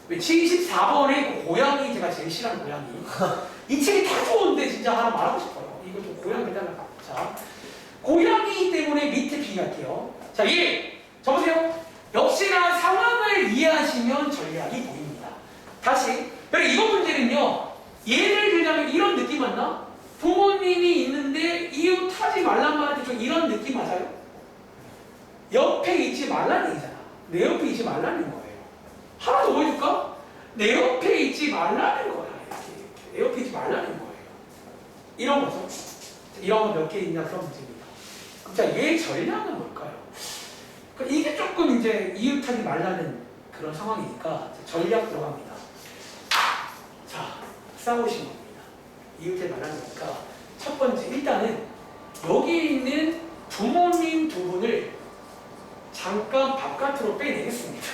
왜 74번에 그 고양이 제가 제일 싫어하는 고양이. 이 책이 다 좋은데 진짜 하나 말하고 싶어요. 이거 좀 고양이 해달라고. 자, 고양이 때문에 밑에 비교할게요. 자, 얘 적으세요. 역시나 상황을 이해하시면 전략이 보입니다. 다시. 그리고 이번 문제는요. 예를 들자면 이런 느낌 맞나? 부모님이 있는데 이웃 하지 말란 말한테 좀 이런 느낌 맞아요? 옆에 있지 말라는 얘기잖아. 내 옆에 있지 말라는 거예요. 하나 더 보여줄까? 내 옆에 있지 말라는 거야. 이렇게. 내 옆에 있지 말라는 거예요. 이런 거죠. 이런 거 몇 개 있냐 그런 문제입니다. 그럼 자, 얘 전략은 뭘까요? 그러니까 이게 조금 이제 이웃하지 말라는 그런 상황이니까 전략 들어갑니다. 자, 싸우신 겁니다. 이웃하지 말라는 거니까 첫 번째 일단은 여기 있는 부모님 두 분을 잠깐 바깥으로 빼내겠습니다.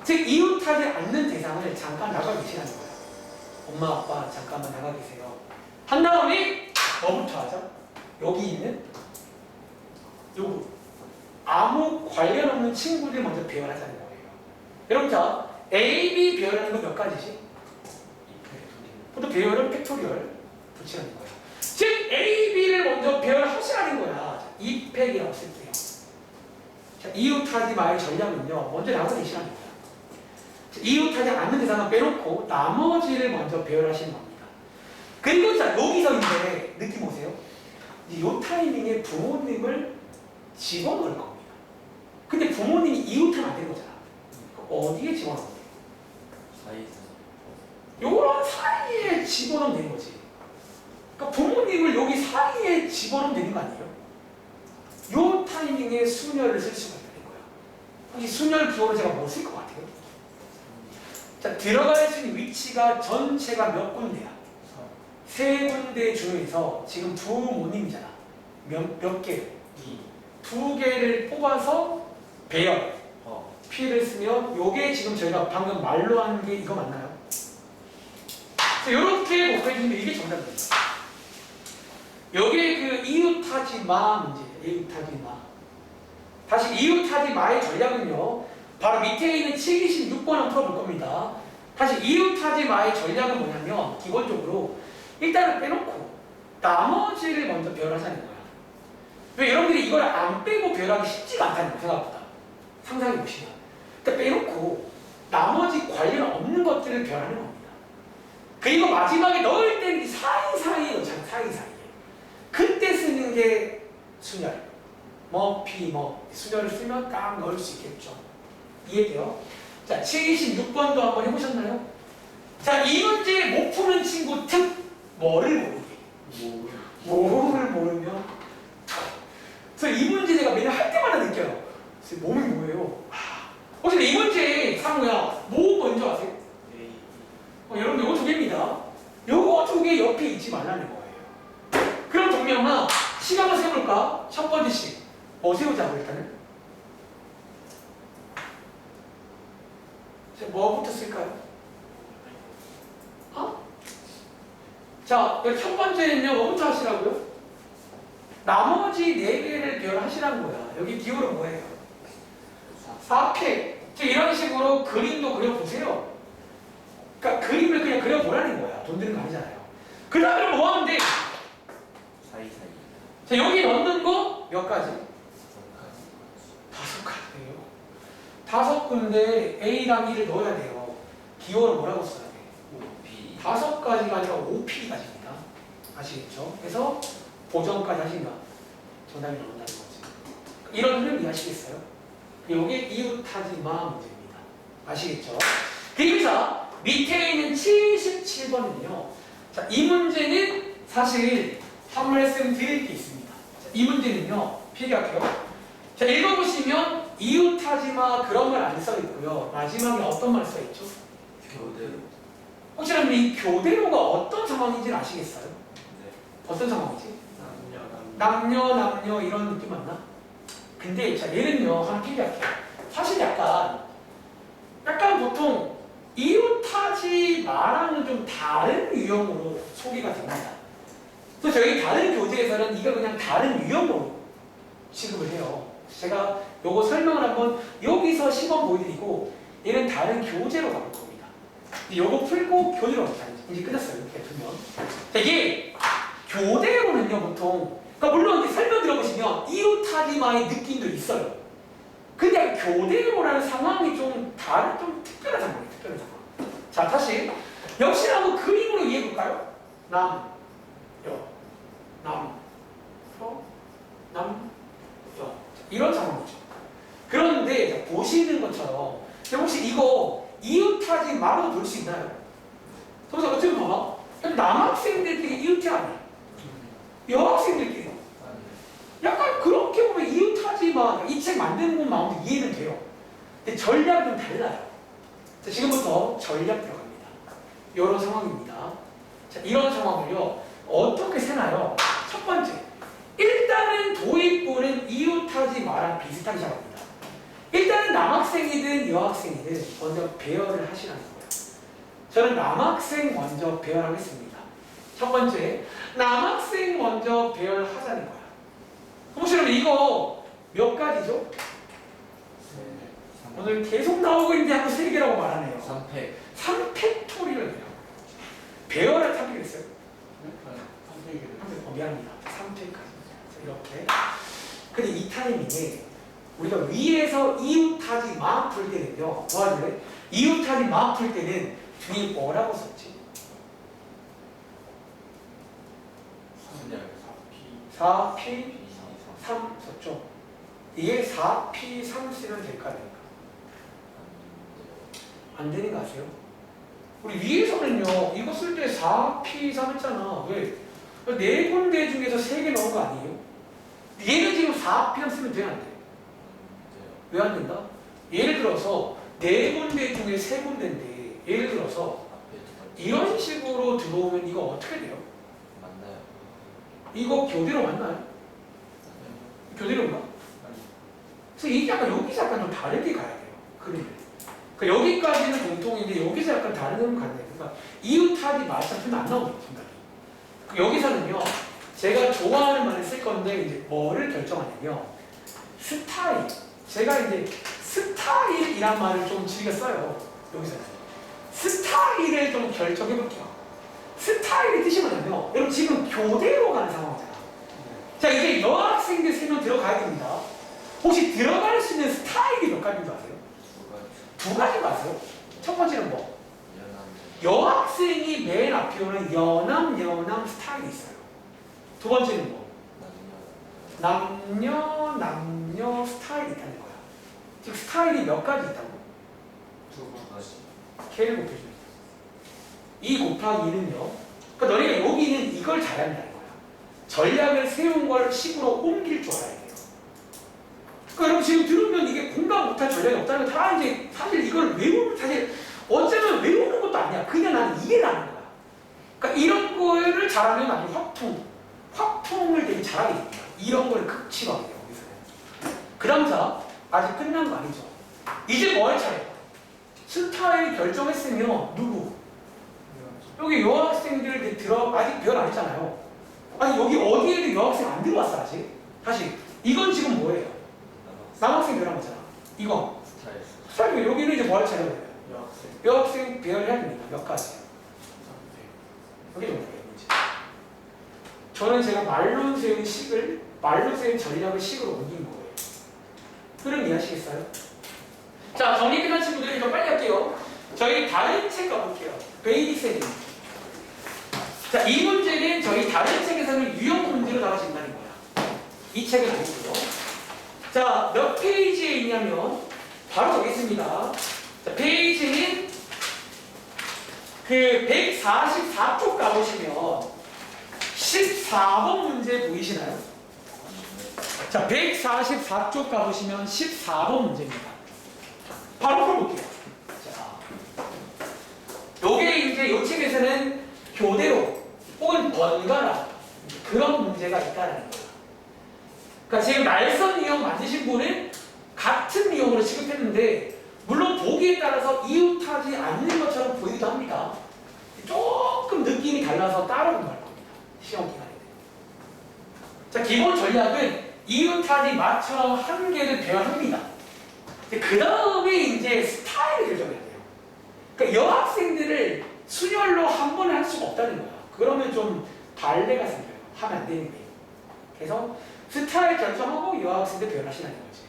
즉 이웃하지 않는 대상을 잠깐 나가 계시라는 거예요. 엄마 아빠 잠깐만 나가 계세요. 한 다음에 뭐부터 하죠? 여기 있는 요거 아무 관련 없는 친구들 먼저 배열하자는 거예요. 여러분 자 A, B 배열하는 거 몇 가지지? 보통 배열은 팩토리얼 붙이라는 거예요. 즉 A, B를 먼저 배열하시라는 거야. 2팩이라고 쓸게요. 자, 이웃하지 마의 전략은요. 먼저 나가 계시라는 거예요. 이웃하지 않는 대상은 빼놓고 나머지를 먼저 배열하시는 겁니다. 그리고 자 여기서 이제 느낌 오세요? 이 타이밍에 부모님을 집어넣을 겁니다. 근데 부모님이 이웃하면 안 되는 거잖아. 어디에 집어넣는 거예요? 요런 사이에 집어넣으면 되는 거지. 그러니까 부모님을 여기 사이에 집어넣으면 되는 거 아니에요? 요 타이밍에 순열을 쓸 수가 있는 거야. 이 순열 기호를 제가 뭐 쓸 것 같아요? 자, 들어갈 수 있는 위치가 전체가 몇 군데야? 세 군데 중에서 지금 부모님이잖아. 몇 개? 두 개를 뽑아서 배열. P를 쓰면 요게 지금 저희가 방금 말로 하는 게 이거 맞나요? 자, 요렇게 곱해주면 이게 정답입니다. 요게 그 이웃하지 마 문제예요. 이웃하지 마. 다시 이웃하지 마의 전략은요. 바로 밑에 있는 76번 한번 풀어볼 겁니다. 다시 이웃하지 마의 전략은 뭐냐면 기본적으로 일단은 빼놓고 나머지를 먼저 배열하자는 거야. 왜 여러분들이 이걸 안 빼고 배열하기 쉽지가 않다는 거야. 생각보다. 상상해 보시면. 그러니까 빼놓고 나머지 관련 없는 것들을 배열하는 겁니다. 그리고 마지막에 넣을 때는 사이사이에 넣잖아. 사이사이에. 그때 쓰는 게 순열. 뭐, 피, 뭐 순열을 쓰면 딱 넣을 수 있겠죠. 이해돼요? 자, 76번도 한번 해보셨나요? 자, 이 문제 못 푸는 친구 특 뭐를 모르게. 뭐를 모르면 그래서 이 문제 제가 매일 할 때마다 느껴요. 몸이 뭐예요? 혹시 이 문제 상우야 뭐 먼저 아세요? 여러분 요거 두 개입니다. 요거 두 개 옆에 있지 말라는 거예요. 그럼 동명아 시간을 세볼까? 첫 번째씩 뭐 세우자고 일단은 뭐부터 쓸까요? 자, 여기 첫 번째는요, 뭐부터 하시라고요? 나머지 4개를 배열하시라는 거야. 여기 기호는 뭐예요? 4팩. 이런 식으로 그림도 그려보세요. 그러니까 그림을 그냥 그려보라는 거야. 돈 드는 거 아니잖아요. 그 다음에 뭐 하면 돼? 사이사이. 자, 여기 넣는 거 몇 가지? 5가지. 5군데 A랑 E를 넣어야 돼요. 기호를 뭐라고 써야 돼? B. 5가지가 아니라 5P가지입니다. 아시겠죠? 그래서 보정까지 하신다. 정답이 나온다는 거지. 이런 흐름 이해하시겠어요? 이게 이웃하지마 문제입니다. 아시겠죠? 그래서 밑에 있는 77번은요. 자, 이 문제는 사실 한 말씀 드릴 게 있습니다. 자, 이 문제는요. 필기할게요. 자, 읽어보시면 이웃하지마 그런 말 안 써있고요. 마지막에 어떤 말 써있죠? 교대로. 혹시 여러분 이 교대로가 어떤 상황인지 아시겠어요? 네. 어떤 상황이지? 남녀. 남녀 이런 느낌 맞나? 근데 자 얘는요 하나 필기할게요. 사실 약간 보통 이웃하지 마랑은 좀 다른 유형으로 소개가 됩니다. 그래서 저희 다른 교재에서는 이거 그냥 다른 유형으로 취급을 해요. 제가 요거 설명을 한번 여기서 시범 보여드리고 얘는 다른 교재로 가볼 겁니다. 요거 풀고 교재로 갑니다. 이제 끝났어요. 이렇게 두면. 자, 이게 교대로는요 보통 그러니까 물론 이제 설명 들어보시면 이웃하지마의 느낌도 있어요. 근데 교대로라는 상황이 좀 다른 좀 특별한 상황이에요. 특별한 상황. 자 다시 역시 한번 그림으로 이해해볼까요? 남, 여, 남, 여, 남, 여 이런 상황이죠. 그런데 보시는 것처럼 혹시 이거 이웃하지마로 볼 수 있나요? 그래서 어떻게 봐봐. 남학생들끼리 이웃이 아니야. 여학생들끼리 약간 그렇게 보면 이웃하지마 이 책 만드는 건 마음도 이해는 돼요. 근데 전략은 달라요. 자, 지금부터 전략 들어갑니다. 이런 상황입니다. 자, 이런 상황을요 어떻게 세나요? 첫 번째, 일단은 도입부는 이웃하지마랑 비슷하게 시작합니다. 일단은 남학생이든 여학생이든 먼저 배열을 하시라는 거예요. 저는 남학생 먼저 배열하겠습니다. 첫 번째, 남학생 먼저 배열하자는 거야. 혹시 여러분 이거 몇 가지죠? 오늘 계속 나오고 있는데 한번 3개라고 말하네요. 3팩. 3팩토리를 해요. 배열을 타기로 했어요. 3팩이래. 미안합니다. 3팩까지. 이렇게. 근데 이 타이밍에 우리가 위에서 이웃하지마 풀 때는요. 뭐 하길래? 이웃하지마 풀 때는 뒤에 뭐라고 썼지? 4P 3 썼죠? 이게 4P 3 쓰면 될까 될까? 안 되는 거 아세요? 우리 위에서는요 이거 쓸 때 4P 3 했잖아. 왜? 4군데 중에서 3개 넣은 거 아니에요? 얘는 지금 4P 3 쓰면 돼? 안 돼? 왜 안 된다? 예를 들어서 4군데 중에 3군데인데 예를 들어서 이런 식으로 들어오면 이거 어떻게 돼요? 맞나요? 이거 교대로 맞나요? 교대로인가? 그래서 이게 약간 여기서 약간 좀 다르게 가야 돼요. 그림을. 그러니까 여기까지는 공통인데 여기서 약간 다른 흐름 가야 돼요. 그러니까 이웃하지 마시면 안 나옵니다. 생각이. 여기서는요. 제가 좋아하는 말을 쓸 건데 이제 뭐를 결정하냐면 스타일. 제가 이제 스타일이란 말을 좀 즐겨 써요. 여기서는. 스타일을 좀 결정해 볼게요. 스타일의 뜻이 뭐냐면 여러분 지금 교대로 가는 상황이잖아. 자 이제 여학생들 3명 들어가야 됩니다. 혹시 들어갈 수 있는 스타일이 몇 가지인 줄 아세요? 2가지 아세요? 첫 번째는 뭐? 여학생이 맨 앞에 오는 연함 스타일이 있어요. 두 번째는 뭐? 남녀 스타일이 있다는 거야. 즉 스타일이 몇 가지 있다고? 2가지. K를 곱해줍니다. 2 곱하기 2는요. 그러니까 너네가 여기는 이걸 잘해야 한다는 거야. 전략을 세운 걸 식으로 옮길 줄 알아야 돼요. 그러니까 여러분 지금 들으면 이게 공감 못할 전략이 없다는 거 다 이제 사실 이걸 외우는 사실 어쩌면 외우는 것도 아니야. 그냥 나는 이해를 하는 거야. 그러니까 이런 거를 잘하면 나중에 확통을 되게 잘하게 됩니다. 이런 걸 극치로 하게 돼요. 여기서는. 그 다음 자 아직 끝난 거 아니죠. 이제 뭐 할 차례야? 스타일 결정했으면 누구? 여기 여학생들 아직 배열 안 했잖아요. 아니 여기 어디에도 여학생 안 들어왔어 아직. 다시 이건 지금 뭐예요? 남학생 배열한 거잖아. 이거 스타일. 스타일 여기는 이제 뭐 할 차례예요? 여학생. 여학생 배열해야 됩니다. 몇 가지. 여기 정도예요. 문제. 저는 제가 말로 세운 전략을 식으로 옮긴 거예요. 흐름 이해하시겠어요? 자, 정리 끝난 친구들이 좀 빨리 할게요. 저희 다른 책 가볼게요. 베이비쌤이. 자, 이 문제는 저희 다른 책에서는 유형 문제로 나와진다는 거야. 이 책은 아니고요. 자, 몇 페이지에 있냐면 바로 보겠습니다. 자, 페이지는 그 144쪽 가보시면 14번 문제 보이시나요? 자, 144쪽 가보시면 14번 문제입니다. 바로 풀어볼게요. 자, 요게 이제 요 책에서는 교대로 혹은 번갈아 그런 문제가 있다는 거예요. 그러니까 지금 날선 유형 만드신 분은 같은 유형으로 취급했는데 물론 보기에 따라서 이웃하지 않는 것처럼 보이기도 합니다. 조금 느낌이 달라서 따로 공부할 겁니다. 시험 기간에. 자, 기본 전략은 이웃하지 마처럼 한 개를 배워합니다. 그 다음에 이제 스타일을 결정해야 돼요. 그러니까 여학생들을 순열로 한 번에 할 수가 없다는 거야. 그러면 좀 발레가 생겨요. 하면 안 되는데. 그래서 스타일 결정하고 여학생들 배열하시라는 거지.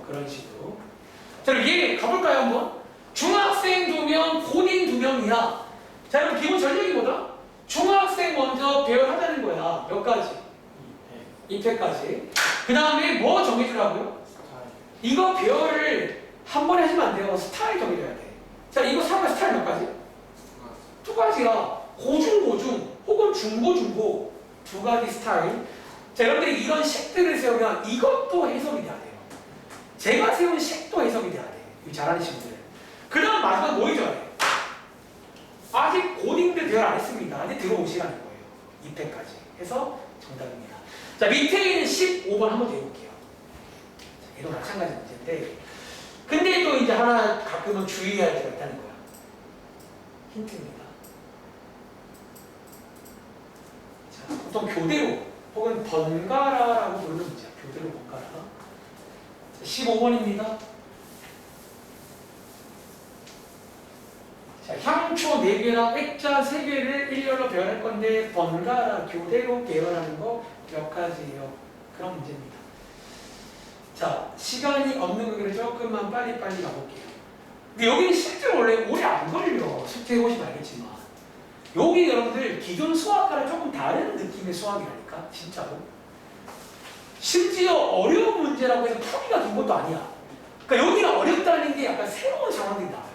그런 식으로. 자, 그럼 얘 가볼까요, 한번? 중학생 2명, 고딩 2명이야. 자, 그럼 기본 전략이 뭐다? 중학생 먼저 배열하자는 거야. 몇 가지? 2회까지. 그 다음에 뭐 정해주라고요? 이거 배열을 한 번에 하시면 안 돼요. 스타일 정해줘야 돼. 자, 이거 사과 스타일 몇 가지? 2가지야. 고중, 혹은 중고, 2가지 스타일. 자, 여러분들이 이런 식들을 세우면 이것도 해석이 돼야 돼요. 제가 세운 식도 해석이 돼야 돼. 이 잘하는 친구들. 그 다음 마지막 뭐 해줘야 돼? 아직 고딩들 배열 안 했습니다. 아직 들어오시라는 거예요. 2회까지 해서 정답입니다. 자, 밑에 있는 15번 한번 더 해볼게요. 자, 얘도 마찬가지 문제인데 근데 또 이제 하나 가끔은 주의해야 할 때가 있다는 거야. 힌트입니다. 자, 보통 교대로 혹은 번갈아라고 부르는 문제야. 교대로 번갈아. 15번입니다. 자, 향초 4개랑 액자 3개를 일렬로 배열할 건데 번갈아 교대로 배열하는 거 몇 가지예요. 그런 문제입니다. 자, 시간이 없는 거기를 조금만 빨리 가볼게요. 근데 여기는 실제로 원래 오래 안 걸려. 숙제 해보시면 알겠지만 여기 여러분들 기존 수학과는 조금 다른 느낌의 수학이라니까 진짜로. 심지어 어려운 문제라고 해서 풀이가 긴 것도 아니야. 그러니까 여기가 어렵다는 게 약간 새로운 상황들이 나와요.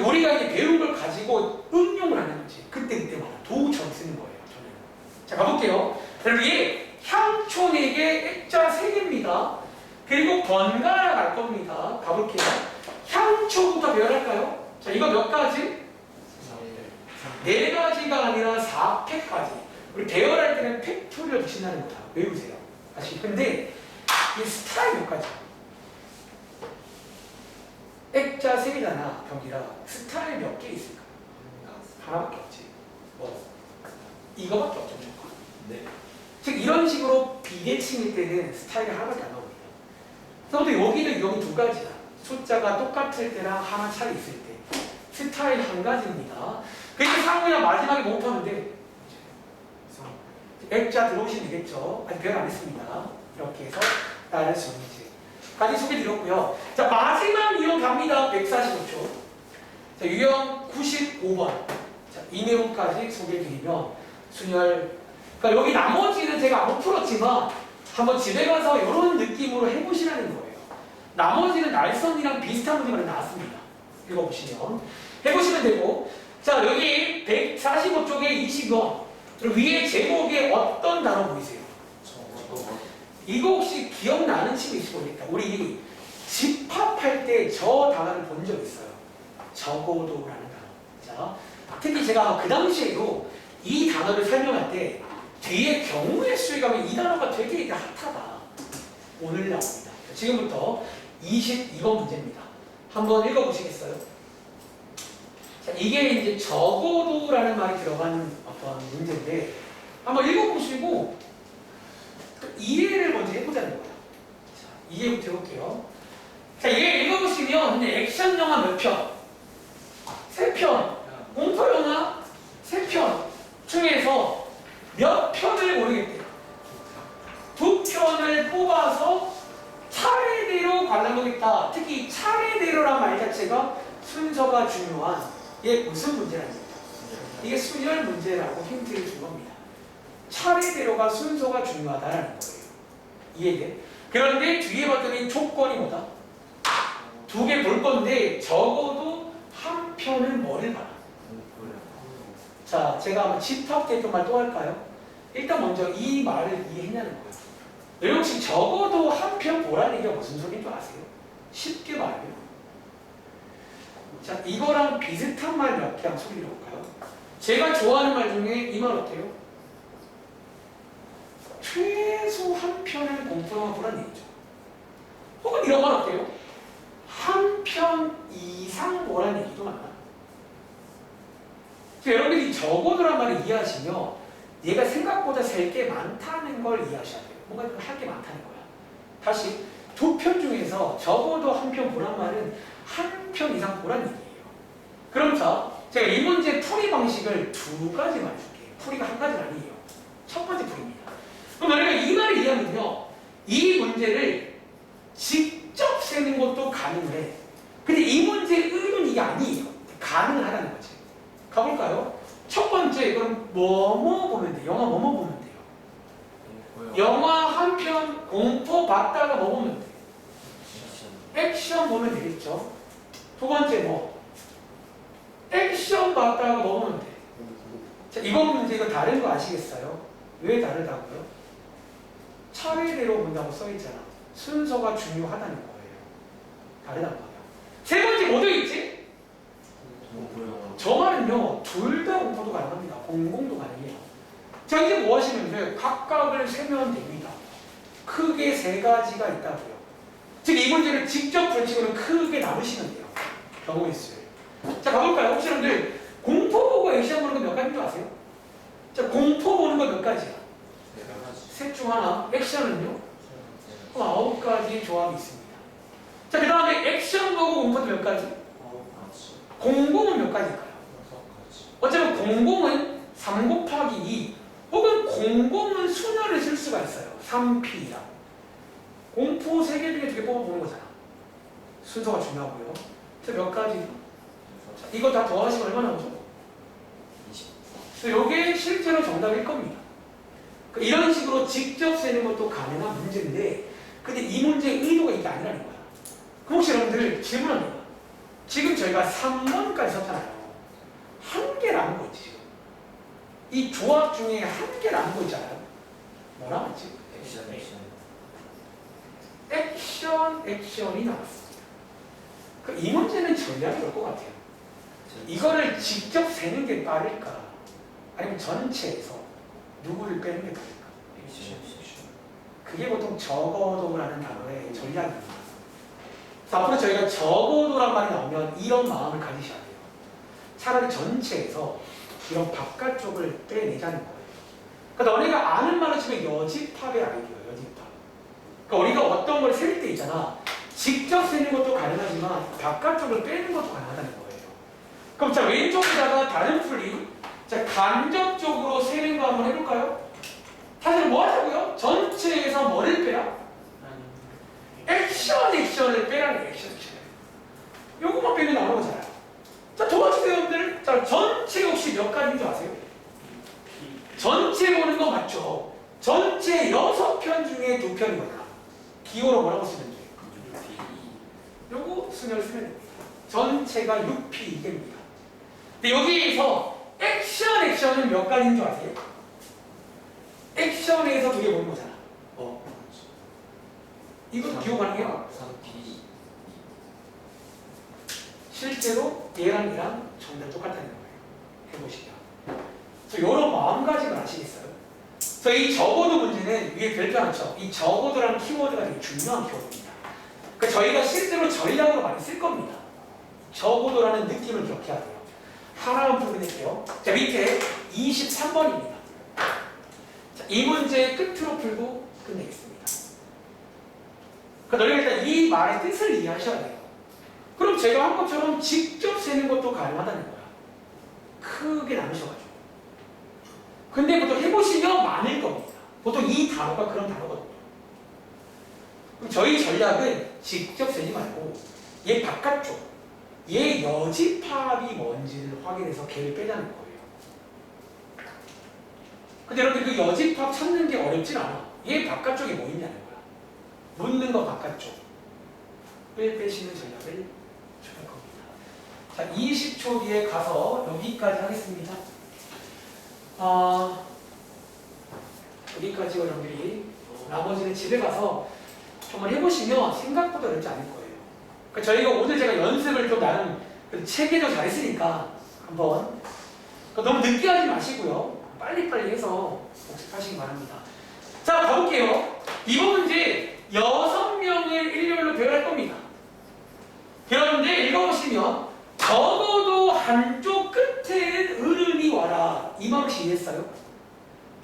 우리가 이제 배운 걸 가지고 응용을 하는 거지. 그때마다 도구처럼 쓰는 거예요. 저는. 자, 가볼게요. 그럼 이게 향초 4개, 액자 3개입니다. 그리고 번갈아 갈 겁니다. 가볼게요. 향초부터 배열할까요? 자, 이거 몇 가지? 4가지가 아니라 4팩까지. 우리 배열할 때는 팩토리를 붙인다는 거야. 외우세요. 다시. 근데 이 스타일 몇 가지? 액자 3개잖아. 병이라. 스타일 몇 개 있을까? 하나밖에 없지. 뭐? 이거밖에 없죠. 무조건. 네. 즉 이런 식으로 비대칭일 때는 스타일이 하나밖에 안 나옵니다. 그런데 여기는 여기 2가지야. 숫자가 똑같을 때랑 하나 차이 있을 때. 스타일 1가지입니다. 그러니까 상호야 마지막에 뭐 하면 돼? 액자 들어오시면 되겠죠. 아직 배열 안 했습니다. 이렇게 해서 나를 정리까지 소개드렸고요. 자, 마지막 유형 갑니다. 145초. 자, 유형 95번. 자, 이 내용까지 소개드리면 순열. 그러니까 여기 나머지는 제가 못 풀었지만 한번 집에 가서 이런 느낌으로 해보시라는 거예요. 나머지는 날선이랑 비슷한 문제가 나왔습니다. 읽어보시면 해보시면 되고. 자, 여기 145쪽에 20번. 그리고 위에 제목에 어떤 단어 보이세요? 이거 혹시 기억나는 친구 있을 모르겠다. 우리 집합할 때 저 단어를 본 적 있어요. 적어도라는 단어. 자, 특히 제가 그 당시에도 이 단어를 설명할 때 뒤에 경우의 수에 가면 이 단어가 되게 핫하다. 오늘 나옵니다. 지금부터 22번 문제입니다. 한번 읽어보시겠어요? 자, 이게 이제 적어도라는 말이 들어간 어떤 문제인데 한번 읽어보시고 그 이해를 먼저 해보자는 거예요. 자, 이해부터 해볼게요. 자, 이해 읽어보시면 근데 액션 영화 몇 편? 3편. 공포 영화 3편 중에서 몇 편을 고르겠대요. 2편을 뽑아서 차례대로 관람하겠다. 특히 차례대로란 말 자체가 순서가 중요한 이게 무슨 문제라는 겁니다. 이게 수열 문제라고 힌트를 준 겁니다. 차례대로가 순서가 중요하다라는 거예요. 이해돼? 그런데 뒤에 봤더니 조건이 뭐다? 2개 볼 건데 적어도 한 편은 뭐를 봐라. 자, 제가 한번 집합됐던 말 또 할까요? 일단 먼저 이 말을 이해했냐는 거예요. 여러분 혹시 적어도 한 편 보라는 얘기가 무슨 소리인 줄 아세요? 쉽게 말하면 자, 이거랑 비슷한 말 몇 개 한번 소리로 볼까요? 제가 좋아하는 말 중에 이 말 어때요? 최소 한 편은 공포영화 보라는 얘기죠. 혹은 이런 말 어때요? 한 편 이상 보라는 얘기도 맞나? 여러분들이 적어도란 말을 이해하시면 얘가 생각보다 셀 게 많다는 걸 이해하셔야 돼요. 뭔가 할 게 많다는 거야. 다시 2편 중에서 적어도 한 편 보란 말은 한 편 이상 보란 얘기예요. 그럼 자, 제가 이 문제 풀이 방식을 2가지 말해줄게요. 풀이가 한 가지는 아니에요. 첫 번째 풀이입니다. 그럼 우리가 이 말을 이해하면요, 이 문제를 직접 세는 것도 가능해. 근데 이 문제의 의도는 이게 아니에요. 가능하다는 거지. 가볼까요? 첫 번째, 그럼 뭐뭐 보면 돼요? 영화 뭐뭐 보면 돼요? 영화 한 편 공포 봤다가 뭐 보면 돼요? 액션 보면 되겠죠? 두 번째 뭐? 액션 봤다가 뭐 보면 돼요? 자, 이번 문제 이거 다른 거 아시겠어요? 왜 다르다고요? 차례대로 본다고 써있잖아. 순서가 중요하다는 거예요. 다르단 말이야. 세 번째 뭐 들어있지? 저 말은요, 둘 다 공포도 가능합니다. 공공도 가능해요. 자, 이제 뭐 하시면 돼요? 각각을 세면 됩니다. 크게 3가지가 있다고요. 즉, 이 문제를 직접 풀치고는 크게 나누시면 돼요. 경우의 수를. 자, 가볼까요? 혹시 여러분들 공포 보고 액션 보는 거 몇 가지인 줄 아세요? 자, 공포 보는 거 몇 가지야? 셋 중 하나. 액션은요? 9가지 조합이 있습니다. 자, 그 다음에 액션 보고 공포도 몇 가지? 공공은 몇 가지일까요? 어쩌면 공공은 3 곱하기 2 혹은 공공은 수녀를 쓸 수가 있어요. 3P랑 공포 3개 중에 2개 뽑아보는 거잖아. 순서가 중요하고요. 자, 몇 가지? 자, 이거 다 더하시면 얼마 나오죠? 20. 그래서 이게 실제로 정답일 겁니다. 이런 식으로 직접 세는 것도 가능한 문제인데 근데 이 문제의 의도가 이게 아니라는 거야. 그럼 혹시 여러분들 질문합니다. 지금 저희가 3번까지 썼잖아요. 한 개 남은 거 있지 지금. 이 조합 중에 한 개 남은 거 있잖아요. 뭐 남았지? 액션이 남았습니다. 이 문제는 전략이 올 것 같아요. 이거를 직접 세는 게 빠를까? 아니면 전체에서 누구를 빼는 게 빠를까? 그게 보통 적어도라는 단어의 전략입니다. 그래서 앞으로 저희가 적어도란 말이 나오면 이런 마음을 가지셔야 돼요. 차라리 전체에서 이런 바깥쪽을 빼내자는 거예요. 그러니까 너네가 아는 말로 치면 여집합의 아이디어예요. 여집합. 그러니까 우리가 어떤 걸 셀 때 있잖아. 직접 세는 것도 가능하지만 바깥쪽을 빼는 것도 가능하다는 거예요. 그럼 자, 왼쪽에다가 다른 풀이, 자, 간접적으로 세는 거 한번 해볼까요? 사실 뭐 하자고요? 전체에서 뭐를 빼라? 액션을 빼라는 액션. 요것만 빼면 나오는 거잖아요. 자, 도와주세요, 여러분들. 자, 전체 혹시 몇 가지인 줄 아세요? 전체 보는 거 맞죠? 전체 6편 중에 2편이거나 기호로 뭐라고 쓰면 돼요? 요거 순열 쓰면 됩니다. 전체가 6P 이게입니다. 근데 여기에서 액션은 몇 가지인 줄 아세요? 액션에서 2개 보는 거잖아. 이것도 기호 가능해요? 3P. 실제로 얘랑 얘랑 정답 똑같다는 거예요. 해보시죠. 그래서 이런 마음가짐을 아시겠어요? 그래서 이 적어도 문제는 위에 별표 하나 쳐. 이 적어도라는 키워드가 되게 중요한 키워드입니다. 그러니까 저희가 실제로 전략으로 많이 쓸 겁니다. 적어도라는 느낌을 기억해야 돼요. 하나만 풀고 끝낼게요. 자, 밑에 23번입니다. 자, 이 문제 끝으로 풀고 끝내겠습니다. 그러니까 너희가 일단 이 말의 뜻을 이해하셔야 돼요. 그럼 제가 한 것처럼 직접 세는 것도 가능하다는 거야. 크게 나누셔가지고. 근데 보통 해보시면 많을 겁니다. 보통 이 단어가 그런 단어거든요. 그럼 저희 전략은 직접 세지 말고 얘 바깥쪽, 얘 여집합이 뭔지를 확인해서 걔를 빼자는 거예요. 근데 여러분들 그 여집합 찾는 게 어렵진 않아. 얘 바깥쪽에 뭐 있냐는 거야. 묻는 거 바깥쪽. 빼시는 전략을 취할 겁니다. 자, 20초 뒤에 가서 여기까지 하겠습니다. 여기까지 여러분들이 나머지는 집에 가서 정말 해보시면 생각보다 어렵지 않을 거예요. 그러니까 저희가 오늘 제가 연습을 좀 나름 체계도 잘했으니까 한번 너무 늦게 하지 마시고요. 빨리빨리 해서 복습하시기 바랍니다. 자, 가볼게요. 이번 문제 6명을 일렬로 배열할 겁니다. 그런데 읽어보시면 적어도 한쪽 끝에는 으름이 와라. 이 말 혹시 이해했어요?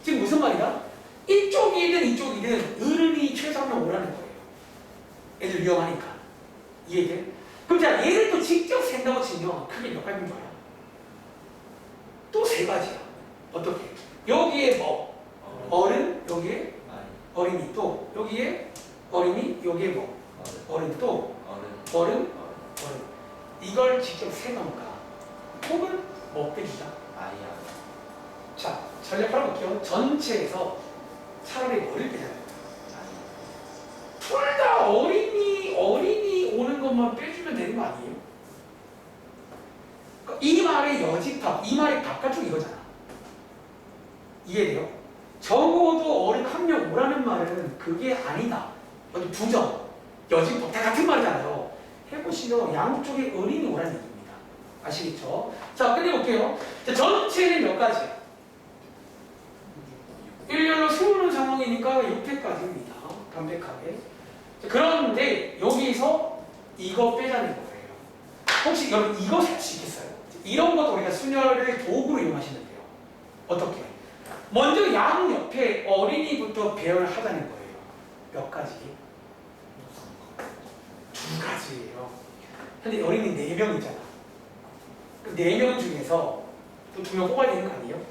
지금 무슨 말이야? 이쪽이든 이쪽이든 으름이 최소 한 명 오라는 거예요. 애들 위험하니까. 이해돼? 그럼 자, 얘를 또 직접 센다고 치면 크게 몇 가지인 줄 알아? 또 세 가지야. 어떻게? 여기에 뭐? 어른, 여기에 어린이, 또 여기에 어린이, 여기에 뭐? 어른, 또 어른. 이걸 직접 세던가 혹은 뭐 빼주자. 아이야. 자, 전략 팔아볼게요. 전체에서 차라리 뭐를 빼자. 둘 다 어린이 오는 것만 빼주면 되는 거 아니에요? 그러니까 이 말의 여집합, 이 말의 바깥쪽 이거잖아. 이해돼요? 적어도 어른 한 명 오라는 말은 그게 아니다. 여기 부정, 여집합 다 같은 말이잖아요. 해보시면 양쪽에 어린이 오라는 얘기입니다. 아시겠죠? 자, 끝내볼게요. 자, 전체는 몇 가지? 일렬로 세우는 상황이니까 6회까지입니다. 담백하게. 자, 그런데 여기서 이거 빼자는 거예요. 혹시 여러분 이거 살 수 있겠어요? 이런 것도 우리가 순열을 도구로 이용하시면 돼요. 어떻게? 먼저 양 옆에 어린이부터 배열하자는 거예요. 몇 가지? 두 가지예요. 근데 어린이 4명이잖아. 그 4명 중에서 또 2명 뽑아야 되는 거 아니에요?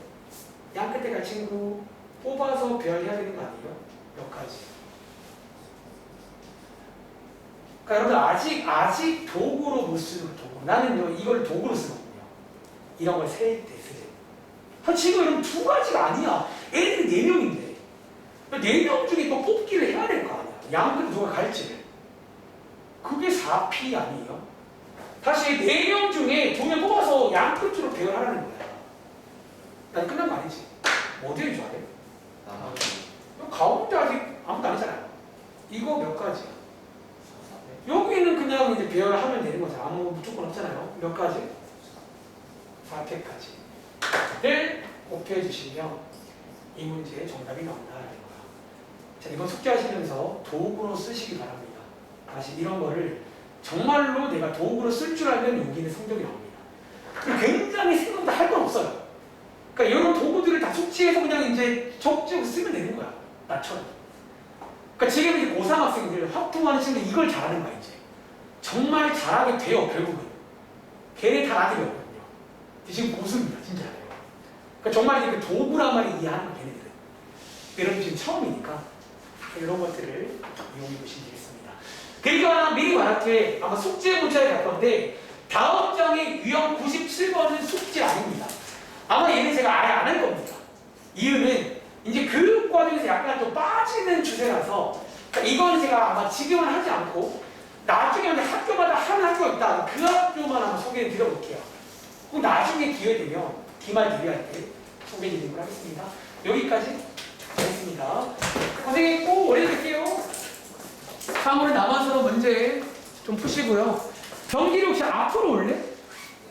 양 끝에 갈 친구 뽑아서 배열해야 되는 거 아니에요? 몇 가지. 그러니까 여러분들 아직 도구로 못 쓰는 도구. 나는 이걸 도구로 쓰거든요. 이런 걸 셀 때 쓰세요. 지금 여러분 2가지가 아니야. 애들이 4명인데 4명 중에 또 뽑기를 해야 될 거 아니야. 양 끝에 누가 갈지를. 그게 4P 아니에요? 다시 4명 중에 2명 뽑아서 양 끝으로 배열하라는 거야. 난 끝난 거 아니지? 뭐 어디 해줘야 돼? 가운데 아직 아무도 안 했잖아요. 이거 몇 가지야? 여기는 그냥 이제 배열하면 되는 거잖아. 아무 무조건 없잖아요. 몇 가지? 4팩까지를 곱해주시면 이 문제의 정답이 나온다는 거야. 자, 이거 숙제하시면서 도구로 쓰시기 바랍니다. 다시 이런 거를 정말로 내가 도구로 쓸 줄 알면 여기는 성적이 나옵니다. 그리고 굉장히 생각보다 할 건 없어요. 그러니까 이런 도구들을 다 숙지해서 그냥 이제 적지고 쓰면 되는 거야. 나처럼. 그러니까 지금 이제 고3 학생들, 확통하는 친구들 이걸 잘하는 거야, 이제. 정말 잘하게 돼요, 결국은. 걔네 다 나중에 오거든요. 지금 고수입니다, 진짜요. 그러니까 정말 이제 그 도구란 말을 이해하는 거, 걔네들은. 여러분 지금 처음이니까 이런 것들을 이용해 보시면 되겠습니다. 그러니까 미리 말할게, 아마 숙제 문자에 갈 건데 다음 장의 유형 97번은 숙제 아닙니다. 아마 얘는 제가 아예 안 할 겁니다. 이유는 이제 교육 과정에서 약간 좀 빠지는 추세라서 그러니까 이거는 제가 아마 지금은 하지 않고 나중에 학교마다 하는 학교가 있다. 그 학교만 한번 소개해 드려볼게요. 그럼 나중에 기회 되면 기말 대비할 때 소개해 드리도록 하겠습니다. 여기까지 하겠습니다. 고생했고 오래 드릴게요. 다음으로 남아서 문제 좀 푸시고요. 경기를 혹시 앞으로 올래?